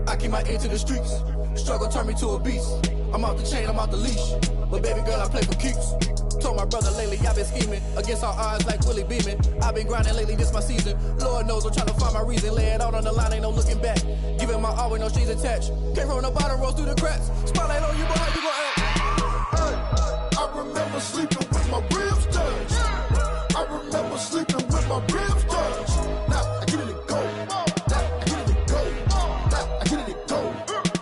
I keep my ear to the streets. Struggle turned me to a beast. I'm out the chain, I'm out the leash. But baby girl, I play for keeps. Told my brother lately, I've been scheming against all odds like Willie Beeman. I've been grinding lately, this my season. Lord knows I'm trying to find my reason. Lay it out on the line, ain't no looking back. Giving my all with no strings attached. Came from the bottom, rose through the cracks. Spotlight on you, but how you gon' act? Hey, I remember sleeping with my ribs touched. I remember sleeping with my ribs touched. Now I get it and go. Now I get it and go. Now I get it and go.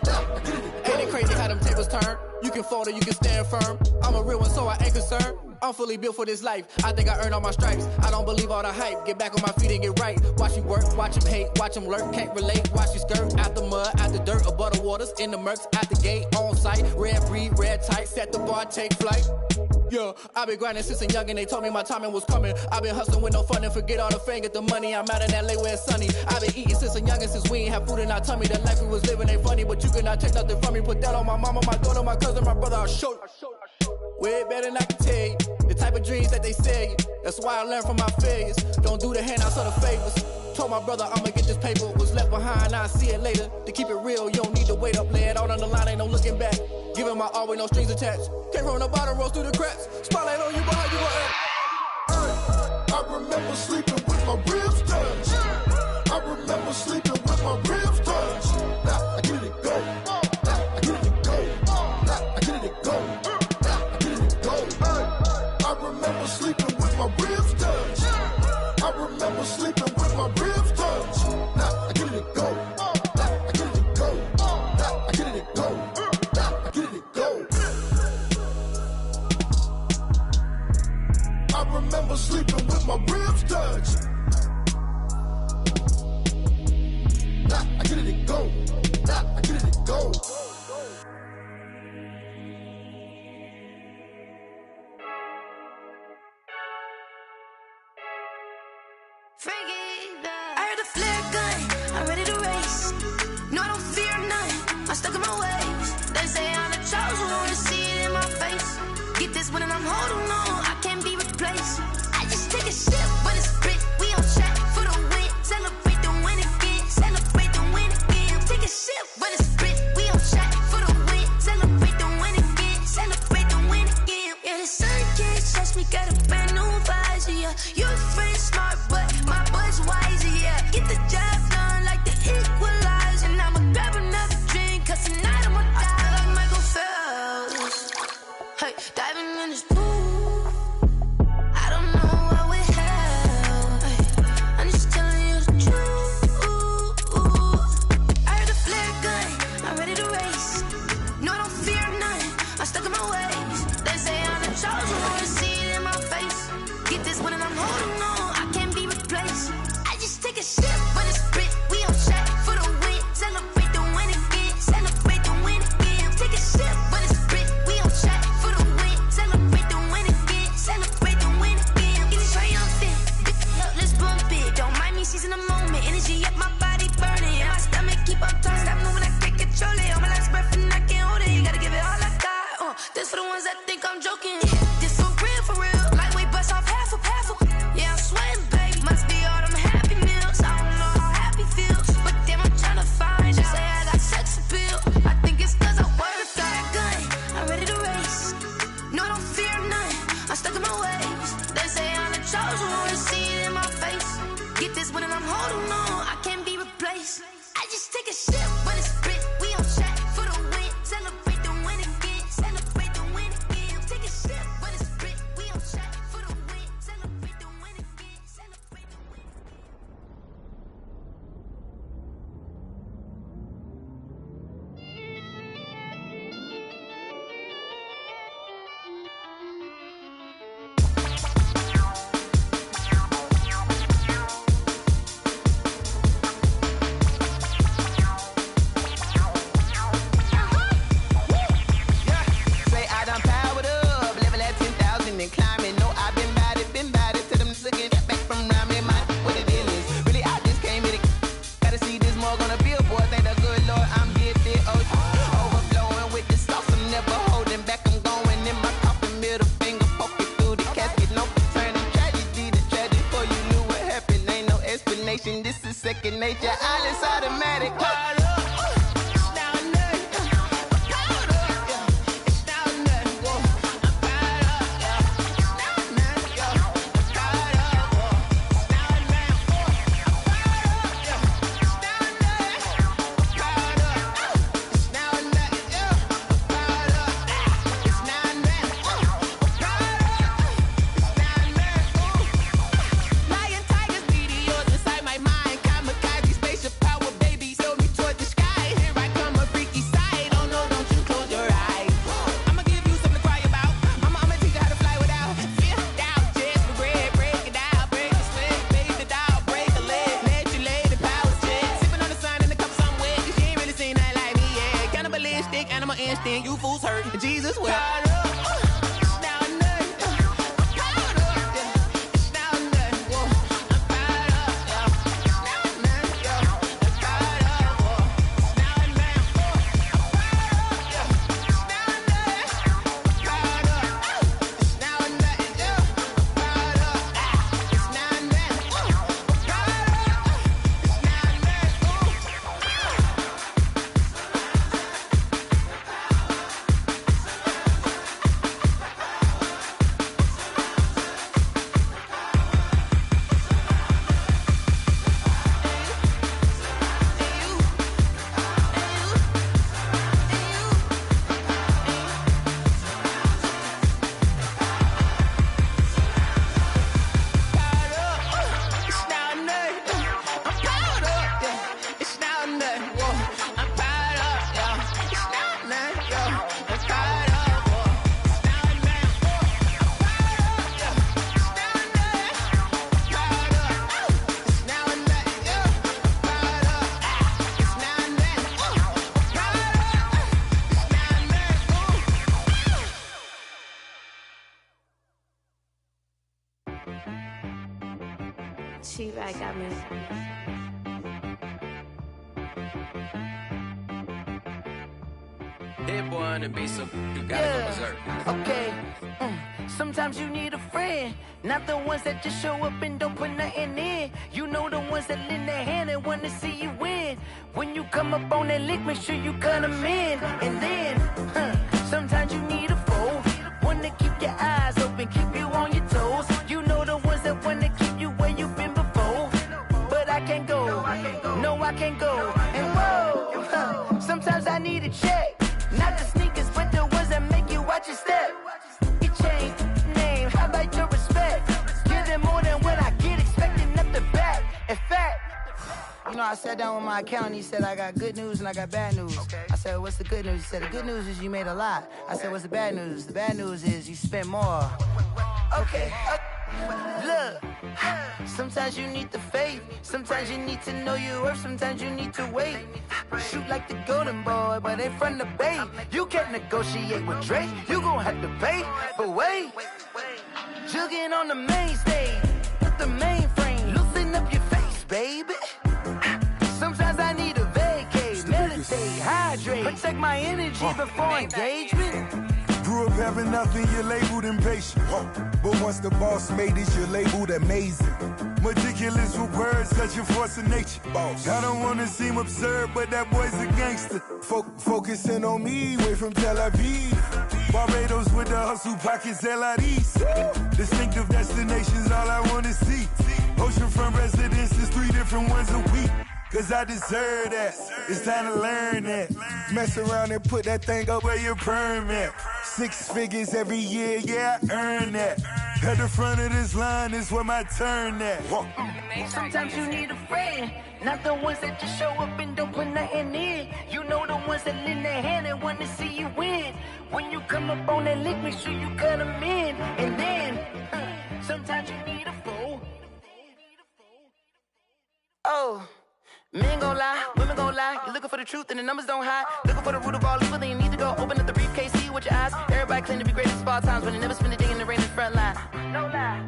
Now I get it and go. Ain't it crazy how them tables turn? You can fold or you can stand firm. I'm a real one, so I ain't concerned. I'm fully built for this life. I think I earned all my stripes. I don't believe all the hype. Get back on my feet and get right. Watch you work, watch him hate, watch him lurk. Can't relate, watch you skirt. Out the mud, out the dirt, above the waters, in the murks, out the gate, on site. Red breed, red tight, set the bar, take flight. Yeah, I been grinding since a young and they told me my timing was coming. I been hustling with no fun and forget all the fame, get the money. I'm out in LA where it's sunny. I been eating since a young and since we ain't have food in our tummy. The life we was living ain't funny, but you cannot take nothing from me. Put that on my mama, my daughter, my cousin, my brother, I'll show you. Way better than I can tell you. The type of dreams that they sell you. That's why I learned from my failures. Don't do the handouts or the favors. Told my brother I'ma get this paper, was left behind, I'll see it later. To keep it real, you don't need to wait up, lay it out on the line, ain't no looking back. Giving my all with no strings attached. Can't run the bottom, roll through the cracks. Spotlight on you, but how you gon' act? I remember sleeping with my ribs touched. I remember sleeping with my ribs touched. Now I get it go. Now I get it go. Now I get it go. Now I get it go. I remember sleeping with my ribs touched. I remember sleeping with my ribs touched. Now I get it go. Now I get it go. Now I get it go. Now I get it go. I remember sleeping with my ribs touched. Now I get it go. Now I get it go. I heard a flare gun, I'm ready to race. No, I don't fear none, I'm stuck in my ways. They say I'm the chosen one, to see it in my face. Get this one and I'm holding on, I can't be replaced. I just take a sip when it's split, we on track for the win. Celebrate the win again, celebrate the win again. Take a sip when it's split, we on track for the win. Celebrate the win again, celebrate the win again. Yeah, the sun can't touch me, got a brand new visor, yeah. You're friend smart, but my boy's wiser, yeah. Get the job done like the equalizer. And I'ma grab another drink, cause tonight I'ma die like Michael Phelps. Hey, diving in this pool, I don't know what we have. Hey, I'm just telling you the truth. I heard a flare gun, I'm ready to race. No, I don't fear none, I'm stuck in my ways. They say I'm the chosen one, to see it in my face. Get this one and I'm holding on, I can't be replaced. I just take a sip when it's split, we on track for the win. Celebrate the win again, celebrate the win again. Take a sip when it's split, we on track for the win. Celebrate the win again, celebrate the win again. Get it triumphant, let's bump it. Don't mind me seizing the moment, energy up my body burning. And my stomach keep up turning, stop moving, I can't control it. On my last breath and I can't hold it, you gotta give it all I got. This for the ones that think I'm joking. This for real, lightweight bust off half a. Yeah, I'm sweating, baby. Must be all them happy meals. I don't know how happy feels, but damn, I'm trying to find out. Say I got sex appeal. I think it's cause I wear the flag gun. I'm ready to race. No, I don't fear none. I'm stuck in my ways. They say I'm the chosen one, to see it in my face. Get this one and I'm holding on, I can't be replaced. I just take a sip when it's split. We on track for the win. Celebrate the win again. Celebrate the win again. Take a sip when it's split. We on track for the win. Celebrate the win again. Celebrate the win. Say I done powered up, level at 10,000 and climbing. No, I've been bad it to them looking back from round me. My what it is, really I just came in it. Gotta see this more gonna be a boy. Thank the good Lord, I'm gifted. Overflowing with the sauce, I'm never holding back. I'm going in my coffin, middle finger poking through the casket. No turning tragedy to tragedy. Before you knew what happened, ain't no explanation. This is second nature. All is automatic. Lion, tigers, meteors inside my mind. Kamikaze, spaceship power, baby, sail me toward the sky. Here I come, a freaky side. Oh no, don't you close your eyes. I'ma give you something to cry about. I'ma teach you how to fly without fear, doubt, just regret. Break it out, break the sweat, baby, the doll, break a leg. Let you lay the power check. Sipping on the sun in the cup somewhere, 'cause you ain't really seen nothing like me yet. Cannibalistic, animal instinct, you fools hurt. Jesus will. Hit boy on the beat, so you gotta go berserk. Okay. Sometimes you need a friend, not the ones that just show up and don't put nothing in. You know the ones that lend their hand and want to see you win. When you come up on that lick, make sure you cut them in. And then, sometimes you need a foe, one to keep your eyes open, keep you on your toes. You know the ones that want to keep you where you've been before. But I can't go, no I can't go. And whoa, sometimes I need a check, not the sneakers, but the ones that make you watch your step. Change name, how about your respect? Give them more than what I get, expecting nothing back. In fact, you know, I sat down with my accountant, he said I got good news and I got bad news. I said, what's the good news? He said, the good news is you made a lot. I said, what's the bad news? The bad news is you spent more. Okay. Look, sometimes you need the faith, sometimes you need to know your worth, sometimes you need to wait. Shoot like the golden boy, but they from the bay. You can't negotiate with Drake, you gon' have to pay. But wait, jugging on the main stage, with the mainframe, loosen up your face, baby. Sometimes I need a vacate, meditate, hydrate, protect my energy before engagement. Grew up having nothing, you're labeled impatient. But once the boss made it, you're labeled amazing. Meticulous with words, such a force of nature. I don't wanna seem absurd, but that boy's a gangster. Focusing on me, way from Tel Aviv. Barbados with the hustle pockets, LIDs. Distinctive destinations, all I wanna see. Oceanfront residences, 3 different ones a week. Cause I deserve that, it's time to learn that. Mess around and put that thing up where your permit. 6 figures every year, yeah, I earn that. At the front of this line is where my turn at. Sometimes you need a friend, not the ones that just show up and don't put nothing in. You know the ones that lend their hand and want to see you win. When you come up on that lick, make sure you cut them in. And then, sometimes you need a foe. Oh. Men gon' lie, women gon' lie. You're looking for the truth and the numbers don't hide. Looking for the root of all evil, then you need to go open up the briefcase, see with your eyes. Everybody claim to be great at small times, but they never spend a day in the rain in the front line. No lie.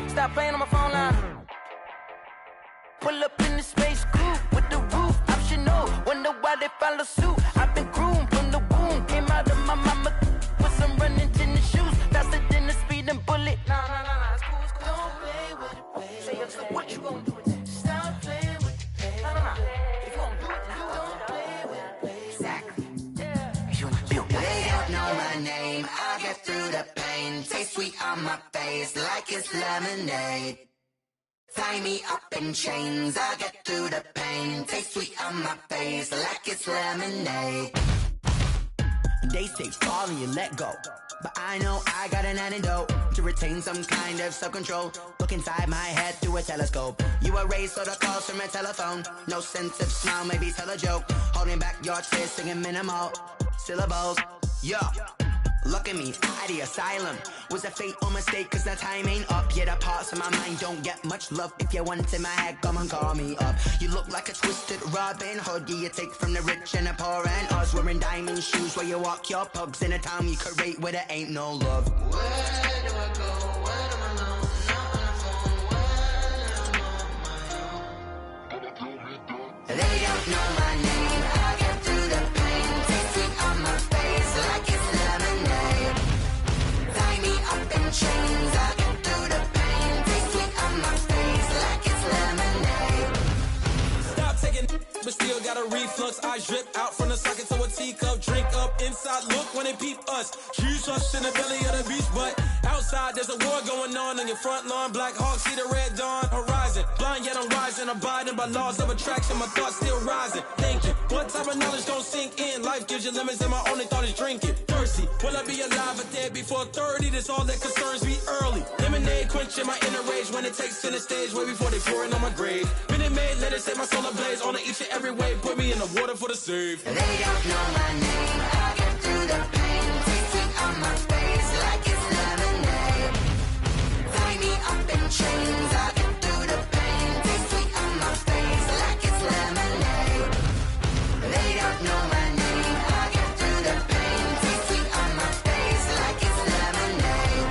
Stop playing on my phone line. Pull up in the space coupe with the roof optional. Wonder why they follow suit. I've been groomed from the womb. Came out of my mama with some running tennis shoes. Faster than the speeding bullet. Nah, it's cool, it's cool. Don't play with it, baby. Say so what you gon' do with it? Stop playing with it. If you gon' do it, then don't play with it, baby. Exactly. They don't know my name. I get through the pain. Taste sweet on my face like it's lemonade. Tie me up in chains. I get through the pain. Taste sweet on my face like it's lemonade. They say fall and you let go, but I know I got an antidote to retain some kind of self-control. Look inside my head through a telescope. You were raised on the calls from a telephone. No sense of smile, maybe tell a joke. Holding back your tears, singing minimal syllables. Yo, look at me, out the asylum. Was a fate or mistake, cause the time ain't up. Yet the parts of my mind don't get much love. If you want in my head, come and call me up. You look like a twisted Robin Hood. You take from the rich and the poor and us. Wearing diamond shoes where you walk your pugs. In a town you create where there ain't no love. Where do I go? When am I alone? Not on the phone. When I'm on my own. They don't know my name. I get through the pain. Taste sweet on my face like it's lemonade. Tie me up in chains. I get through the pain. Taste sweet on my face like it's lemonade. Stop taking, but still got a reflux. I drip out from the socket to a teacup. Drink up inside. Look when they peep us. Choose us in the belly of the beast, but outside there's a war going on your front lawn. Black Hawk see the red dawn horizon. Blind yet I'm rising, abiding by laws of attraction. My thoughts still rising, thinking what type of knowledge don't sink in. Life gives you limits and my only thought is drinking. Thirsty, will I be alive or dead before 30? That's all that concerns me early. Lemonade quenching my inner rage when it takes to the stage way before they pour it on my grave. Minute Maid, let it set my soul ablaze on each and every way. Put me in the water for the save. They don't know my name. I get through the pain. Taste sweet on my face like it's lemonade. Tie me up in chains. I get through the pain. Taste sweet on my face like it's lemonade. They don't know my name. I get through the pain. Taste sweet on my face like it's lemonade.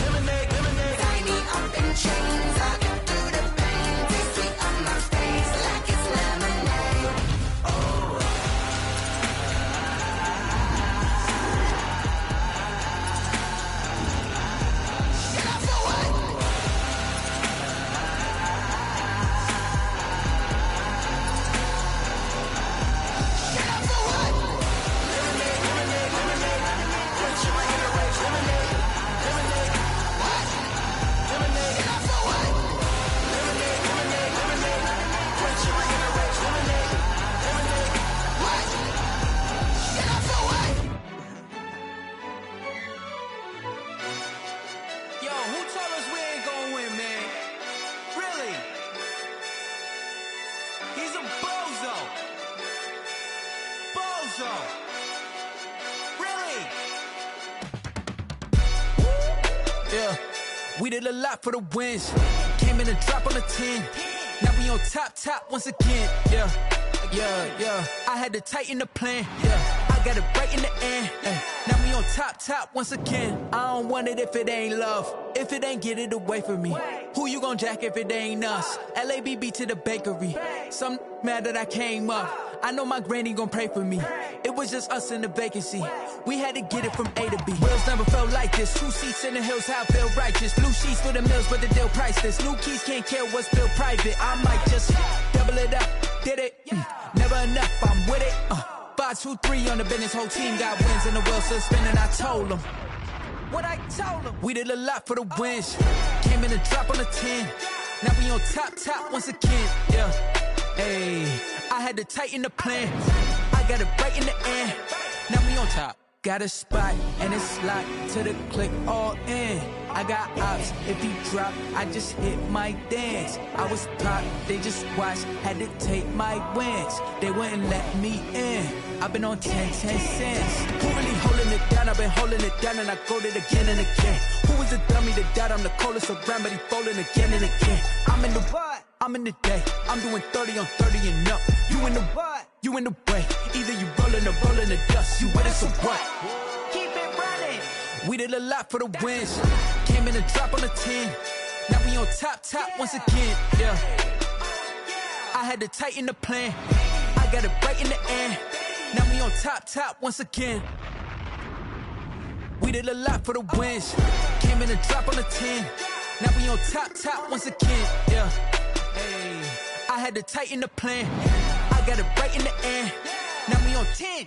Tie me up in chains. I get through the pain. Taste sweet on my face like it's lemonade. Oh. He's a bozo. Bozo. Really? Yeah, we did a lot for the wins. Came in a drop on the 10. Now we on top once again. Yeah. I had to tighten the plan. Yeah, I got it right in the end. Now we on top once again. I don't want it if it ain't love. If it ain't, get it away from me. Who you gon' jack if it ain't us? LABB to the bakery. Some mad that I came up. I know my granny gon' pray for me. It was just us in the vacancy. We had to get it from A to B. Wheels never felt like this. 2 seats in the hills, how I feel righteous. Blue sheets for the mills, but the deal priceless. New keys can't care what's built private. I might just double it up. Did it? Never enough, I'm with it. 5, 2, 3 on the business. Whole team got wins and the wheels still spinning. I told them what I told them. We did a lot for the wins. Came in a drop on the 10. Now we on top once again. Yeah. Hey, I had to tighten the plan. I got it right in the end. Now we on top. Got a spot and it's locked to the click all in. I got ops, if he drop, I just hit my dance. I was pop, they just watched, had to take my wins. They wouldn't let me in. I've been on 10 cents. Who really holding it down? I've been holding it down and I go it again and again. Who was the dummy that died? I'm the coldest around, but he folding again and again. I'm in the what? I'm in the day. I'm doing 30 on 30 and up. You in the what? You in the way. Either you rolling or rolling the dust. You with us or what? Keep it running. We did a lot for the wins. Came in a drop on the 10. Now we on top once again. Yeah. I had to tighten the plan. I got it right in the end. Now we on top once again. We did a lot for the wins. Came in a drop on the 10. Now we on top once again. Yeah. Hey, I had to tighten the plan. I got it right in the end. Now we on 10.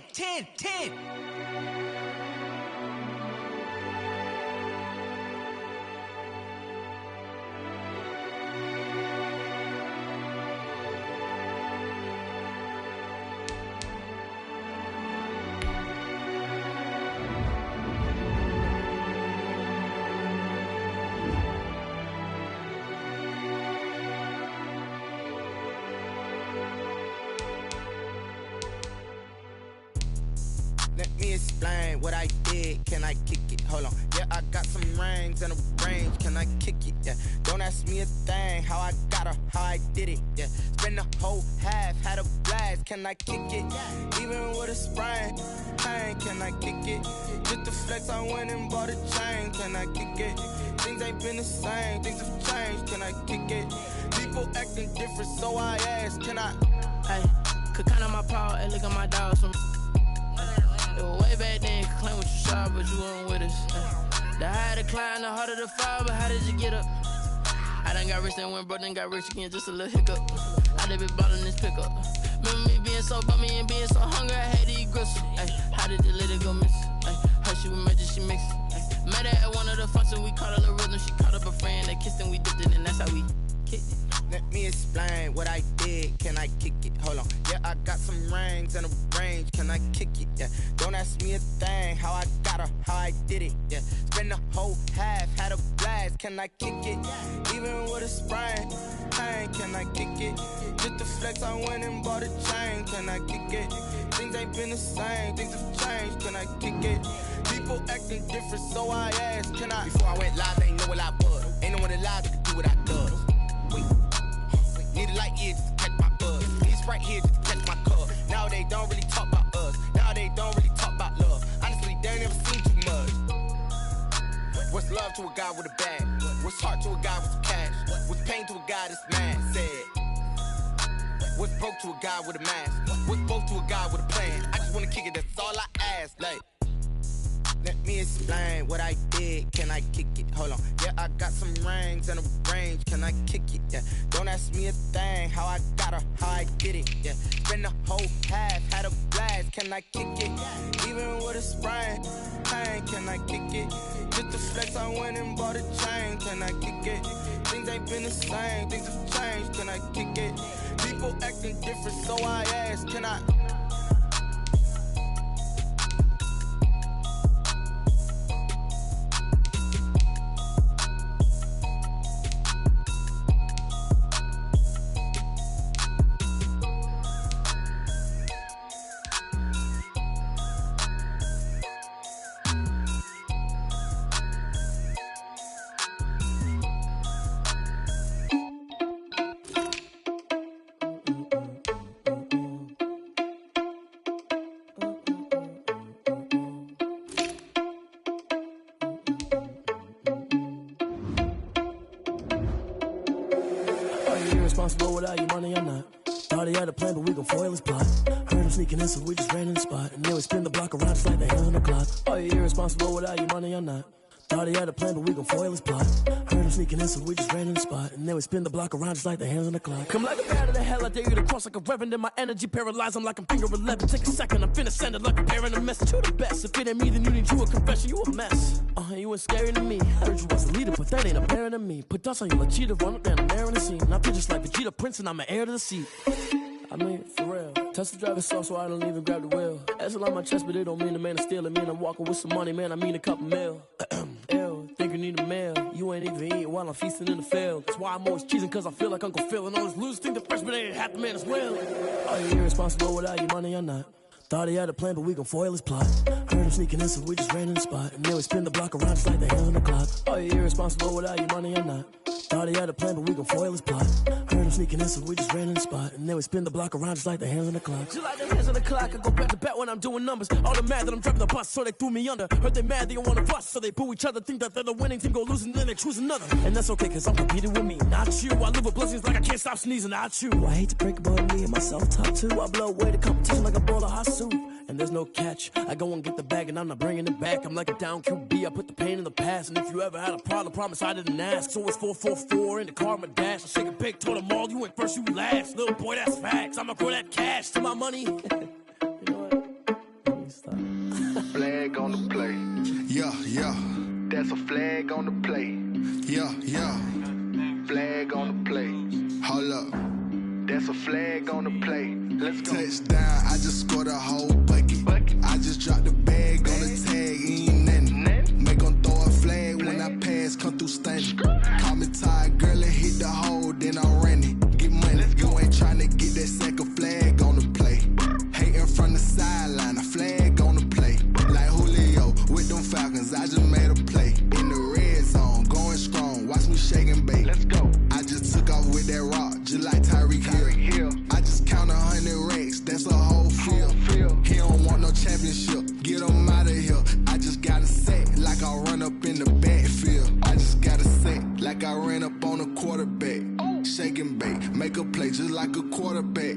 Let me explain what I did. Can I kick it? Hold on. Yeah, I got some rings and a range. Can I kick it? Yeah. Don't ask me a thing. How I got her, how I did it. Yeah. Spend the whole half, had a blast. Can I kick it? Even with a sprain. Pain, can I kick it? Just the flex, I went and bought a chain. Can I kick it? Things ain't been the same. Things have changed. Can I kick it? People acting different, so I ask. Can I? Hey, could count on my power and look at my dogs from. Way back then, could claim what you saw, but you weren't with us. The higher the climb, the harder the fall, but how did you get up? I done got rich and went broke, then got rich again, just a little hiccup. I done been ballin' this pickup. Remember me being so bummy and being so hungry, I had to eat gristle. How did the lady go miss? Her she was magic, she mixed. Met her at one of the functions, we caught a little rhythm. She caught up a friend, they kissed and we dipped it, and that's how we kicked it. Let me explain what I did. Can I kick it? Hold on. Yeah, I got some rings and a range. Can I kick it? Yeah. Don't ask me a thing. How I got her, how I did it. Yeah. Spend the whole half, had a blast. Can I kick it? Even with a sprain. Pain, can I kick it? Just the flex, I went and bought a chain. Can I kick it? Things ain't been the same. Things have changed. Can I kick it? People acting different, so I asked. Can I? Before I went live, they ain't know what I was. Ain't no one alive that could do what I does. Need a light here just to catch my buzz. It's right here just to catch my cup. Now they don't really talk about us. Now they don't really talk about love. Honestly, they ain't never seen too much. What's love to a guy with a bag? What's heart to a guy with some cash? What's pain to a guy that's mad? Said. What's broke to a guy with a mask? What's both to a guy with a plan? I just wanna kick it, that's all I ask. Like, let me explain what I did. Can I kick it? Hold on. Yeah, I got some rings and a range. Can I kick it? Yeah. Don't ask me a thing. How I got her, how I did it. Yeah. Spend the whole half, had a blast. Can I kick it? Even with a sprain. Pain, can I kick it? Just the flex, I went and bought a chain. Can I kick it? Things ain't been the same. Things have changed. Can I kick it? People acting different, so I ask. Can I? irresponsible without your money or not. Thought he had a plan, but we gon' foil his plot. Heard him sneaking in, so we just ran in the spot. And then we spin the block around just like the hands on the clock. Are you irresponsible without your money or not? Thought he had a plan, but we gon' foil his plot. Heard him sneaking in, so we just ran in the spot. And then we spin the block around just like the hands on the clock. Come like a bat of the hell, I dare you to cross like a reverend. And my energy paralyzed, I'm like I'm finger 11. Take a second, I'm finna send it like a bearing a message. You the best, if it ain't me, then you need you a confession. You a mess, you ain't scary to me. Heard you was a leader, but that ain't apparent to me. Put dust on you like cheetah, run up down the air in the scene. I feel just like Vegeta Prince, and I'm an heir to the seat. I mean, for real. Touch the driver's soft, so I don't even grab the wheel. That's on my chest, but it don't mean the man is stealing. Mean I'm walking with some money, man, I mean a couple mil. Ew, think you need a meal. You ain't even eating while I'm feasting in the field. That's why I'm always cheesing, cause I feel like Uncle Phil. And all this losers think the freshman ain't half the man as well. Are you irresponsible without your money or not? Thought he had a plan, but we gon' foil his plot. Heard him sneaking in, so we just ran in the spot. And then we spin the block around just like the hands on the clock. Are you irresponsible without your money or not? Thought he had a plan, but we gon' foil his plot. Heard him sneaking in, so we just ran in the spot. And then we spin the block around just like the hands on the clock. Just like the hands on the clock, I go back to back when I'm doing numbers. All the mad that I'm driving the bus, so they threw me under. Heard they mad, they don't wanna bust, so they boo each other. Think that they're the winning team, go losing, then they choose another. And that's okay, cause I'm competing with me, not you. I live with blessings like I can't stop sneezing, not you. I hate to break it, but me and myself top two. I blow away the competition like a bowl of hot soup. And there's no catch. I go and get the bag and I'm not bringing it back. I'm like a down QB, I put the pain in the past. And if you ever had a problem, promise I didn't ask. So it's 444 in the car, my dash. I shake a big, told them all, you went first, you last. Little boy, that's facts. I'ma grow that cash to my money. You know what? Stop. Flag on the play. Yeah, yeah. That's a flag on the play. Yeah, yeah. Flag on the play. Hold up. That's a flag on the play. Let's go. Touchdown, I just scored a whole bucket. I just dropped the bag on the tag, ain't nothing. Make them throw a flag when I pass, come through stunning. Call me tired, girl, and hit the hole, then I'm running. Get money, you ain't tryna get that second flag on the play. Hating from the sideline, a flag on the play. Like Julio with them Falcons, I just made a play. In the red zone, going strong, watch me shake and bake. Let's go. I just took off with that rock, just like Tyreek Hill. I just count 100 racks, that's a whole field. He don't want no championship, get him out of here. I just gotta say, like I run up in the backfield. I just gotta say, like I ran up on a quarterback. Shake and bake, make a play just like a quarterback.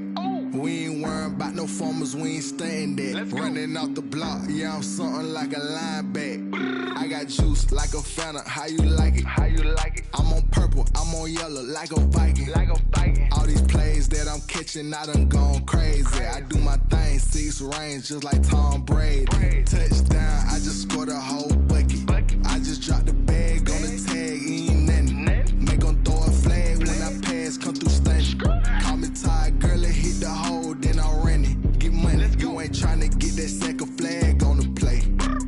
We ain't worrying about no formers, we ain't staying there. Running out the block, yeah, I'm something like a linebacker. I got juice like a Fanta, how you like it? How you like it? I'm on purple, I'm on yellow, like a Viking. Like a Viking. All these plays that I'm catching, I done gone crazy. I do my thing, 6 range, just like Tom Brady. Touchdown, I just scored a whole bucket. I just dropped the bag on the tag, ain't nothing. Make them throw a flag when I pass, come through stunning. Call me tired, girl, and hit the hole, then I'm running. Get money, you ain't tryna get that second flag on the play.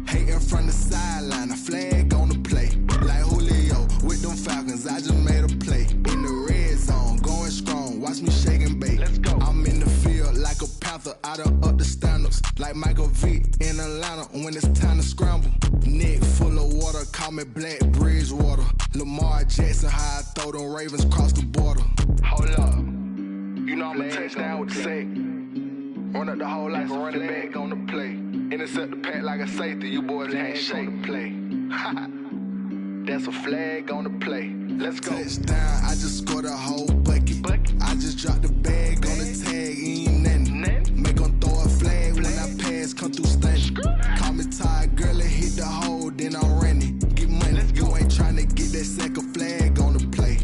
Hating from the sideline, a flag on the play. Like Julio with them Falcons, I just made a play. In the red zone, going strong, watch me shake and bake. Let's go. I'm in the field like a Panther, I done up the standards. Like Michael Vick in Atlanta when it's time to scramble. Neck full of water, call me Black Bridgewater. Lamar Jackson, how I throw them Ravens cross the border. Hold up. You know I'm a touchdown with the sack. Run up the hole like a running back on the play. Intercept the pack like a safety. You boys can't shake the play. That's a flag on the play. Let's go. Touchdown, I just scored a whole bucket. I just dropped the bag on the tag, ain't nothing. Make them throw a flag when I pass, come through stunning. Call me tired, girl, and hit the hole, then I'm running. Get money, you ain't tryna get that second flag on the play.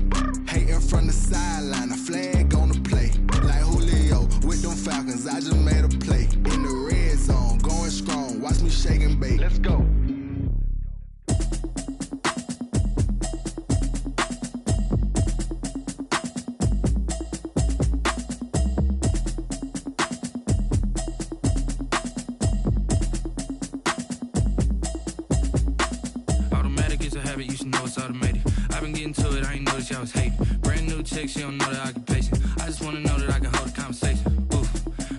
Hating from the sideline, a flag on the play. Like Julio with them Falcons, I just made a play. In the red zone, going strong, watch me shake and bake. Let's go. You should know it's automated. I've been getting to it, I ain't noticed y'all was hating. Brand new chick, she don't know the occupation. I just wanna know that I can hold a conversation. Oof,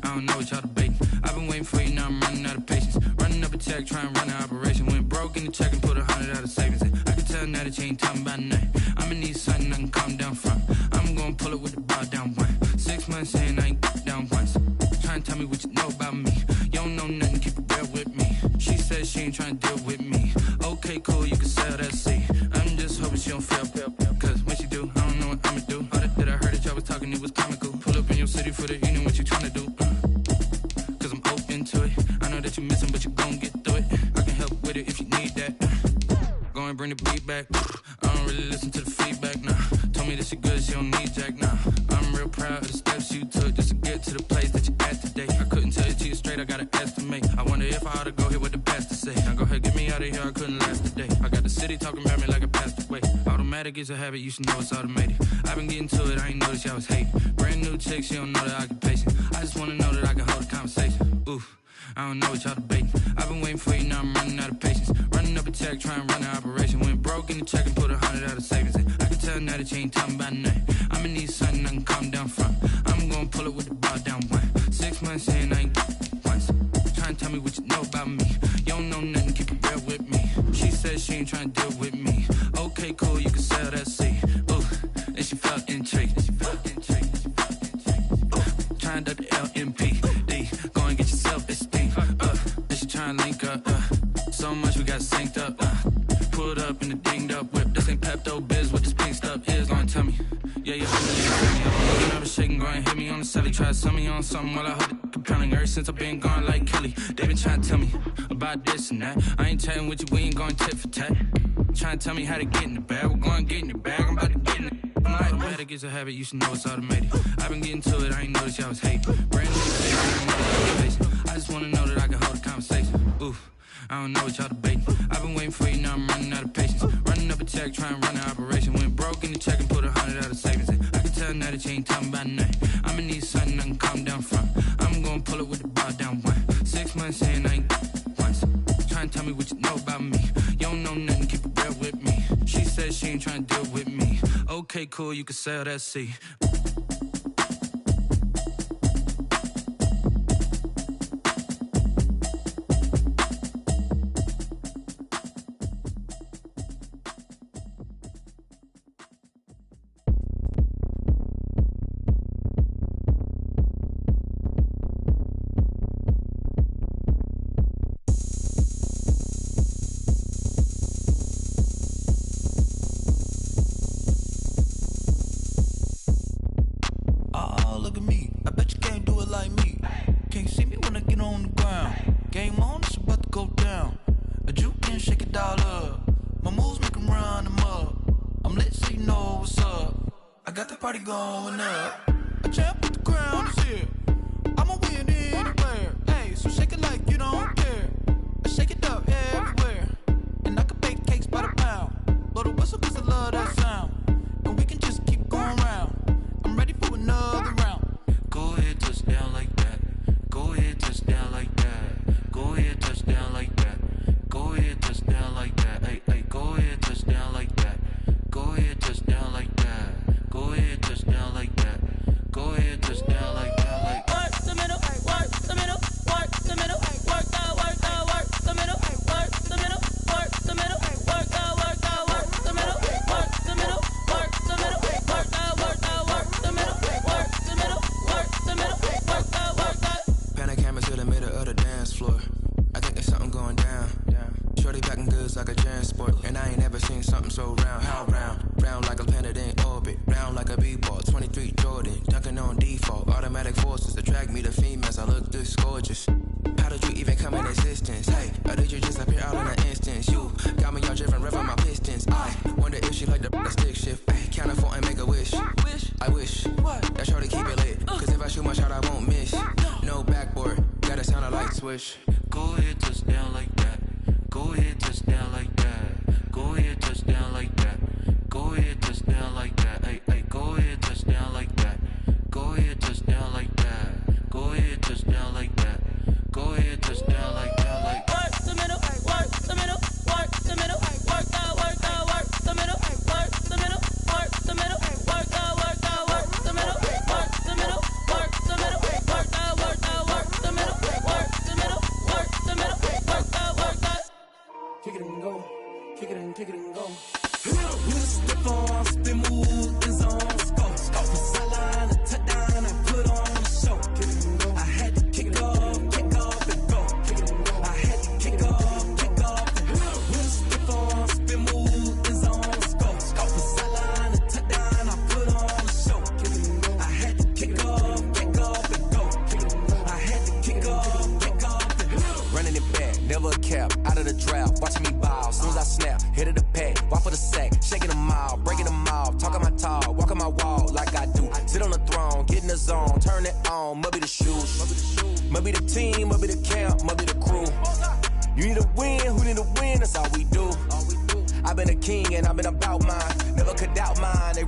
I don't know what y'all debating. I've been waiting for you, now I'm running out of patience. Running up a check, trying to run an operation. Went broke in the check and put 100 out of savings. I can tell now that you ain't talking about nothing. I'ma need something I can calm down from. I'm gonna pull it with the bar down one. 6 months saying I ain't down once. Trying to tell me what you know about me. You don't know nothing, keep it real with me. She said she ain't trying to deal with me. Okay, cool, you can sell that seat. I'm just hoping she don't fail, cause when she do, I don't know what I'ma do. All that I heard that y'all was talking and it was comical. Pull up in your city for the evening, what you tryna do? Cause I'm open to it. I know that you're missing, but you gon' get through it. I can help with it if you need that. Go and bring the beat back. I don't really listen to the feedback, nah. Told me that she good, she don't need Jack, nah. I'm real proud of the steps you took just to get to the place that you at today. I couldn't tell it to you straight, I gotta estimate. I wonder if I ought to go here with the pastor say. Now go ahead, get me out of here, I couldn't last today. I got the city talking about me like a pastor way. Automatic is a habit, you should know it's automated. I've been getting to it, I ain't noticed y'all was hating. Brand new chick, she don't know the occupation. I just wanna know that I can hold a conversation. Oof. I don't know what y'all debating. I've been waiting for you, now I'm running out of patience. Running up a check, trying to run an operation. Went broke in the check and put 100 out of savings in. I can tell now that you ain't talking about nothing. I'ma need something I can calm down from. I'm gonna pull it with the bar down one. 6 months in, I ain't once. Trying to tell me what you know about me. You don't know nothing, keep it real with me. She said she ain't trying to deal with me. Okay, cool, you can sell that seed. Ooh, and she felt intrigued. Trying to the LMPD. Go and get your self-esteem. And she trying to link up. So much we got synced up. Pulled up in the dinged up whip. This ain't Pepto-Biz, what this pink stuff is. Long tell me. Yeah, I'm looking up and shaking, go and hit me on the celly. Try to sell me on something while I hold it compelling. Ever since I've been gone like Kelly, they been trying to tell me about this and that. I ain't chatting with you, we ain't going tit for tat. Trying to tell me how to get in the bag. We're going to get in the bag, I'm about to get in it. I'm like, automatic is a habit, you should know it's automated. I've been getting to it, I ain't noticed y'all was hating. Brand new face, I just wanna know that I can hold a conversation. Oof, I don't know what y'all debating. I've been waiting for you, now I'm running out of patience. Running up a check, trying to run an operation. Went broke in the check and put 100 out of savings in. I can tell now that you ain't talking about nothing. I'ma need something I can calm down from. I'm gonna pull it with the bar down one. 6 months in, I ain't once. Trying to tell me what you know about me. You don't know nothing, keep it real with me. She said she ain't trying to deal with me. Okay, cool, you can sell that seed. Going up, a champ with the crown is here. I'ma win anywhere. Hey, so shake it like you don't care. I shake it up everywhere. And I can bake cakes by the pound. Blow the whistle cause I love that sound. And we can just keep going round. I'm ready for another round. Go ahead, touch down like that. Go ahead, touch down like that. Go ahead, touch down like that. Go ahead, touch down like that. Hey, hey, go ahead, touch down like that. Go ahead, touch down like that. Go ahead, touch down like that. Go ahead, touch down like that. Like work the middle, work the middle, work the middle, work the middle, work the middle, work the middle, work the middle, work the middle, work the middle, work the middle, work the middle, work the middle, work the. Pan the camera to the middle of the dance floor. I think there's something going down. Shorty packing goods like a transport, and I ain't never seen something so round. How round? Round like a planet in orbit, round like a b-ball. 23 Jordan, dunking on default. Automatic forces attract me to females. I look this gorgeous. How did you even come in existence? Hey, or did you just appear out in an instance? You got me all driven, revving my pistons. I wonder if she like the stick shift. Ay, count a four and make a wish. I wish that shorty keep it lit. Cause if I shoot my shot, I won't miss. No backboard, gotta sound a light switch. go ahead, touch down like that. Go ahead, touch down like that. Go ahead, touch down like that. Go ahead, touch down like that. Hey, hey, go ahead, touch down like that. Go ahead, touch down like that. Go ahead, touch down like that. Go ahead, touch down like that. Like work the middle, work the middle, work the middle, work the middle, work the middle, work the middle, work the middle, work the middle, work the middle, work the middle, work the middle, work the middle, work the middle, work the middle, work the middle, work the. Kick it and go. watching me ball. Soon as I snap, hit of the pack, walk for the sack, shaking them all, breaking them off, talking my talk, walking my wall like I do. Sit on the throne, get in the zone, turn it on, must be the shoes, must be the team, must be the camp, must be the crew. You need a win, who need a win? That's all we do. I've been a king and I've been about mine, never could doubt mine. They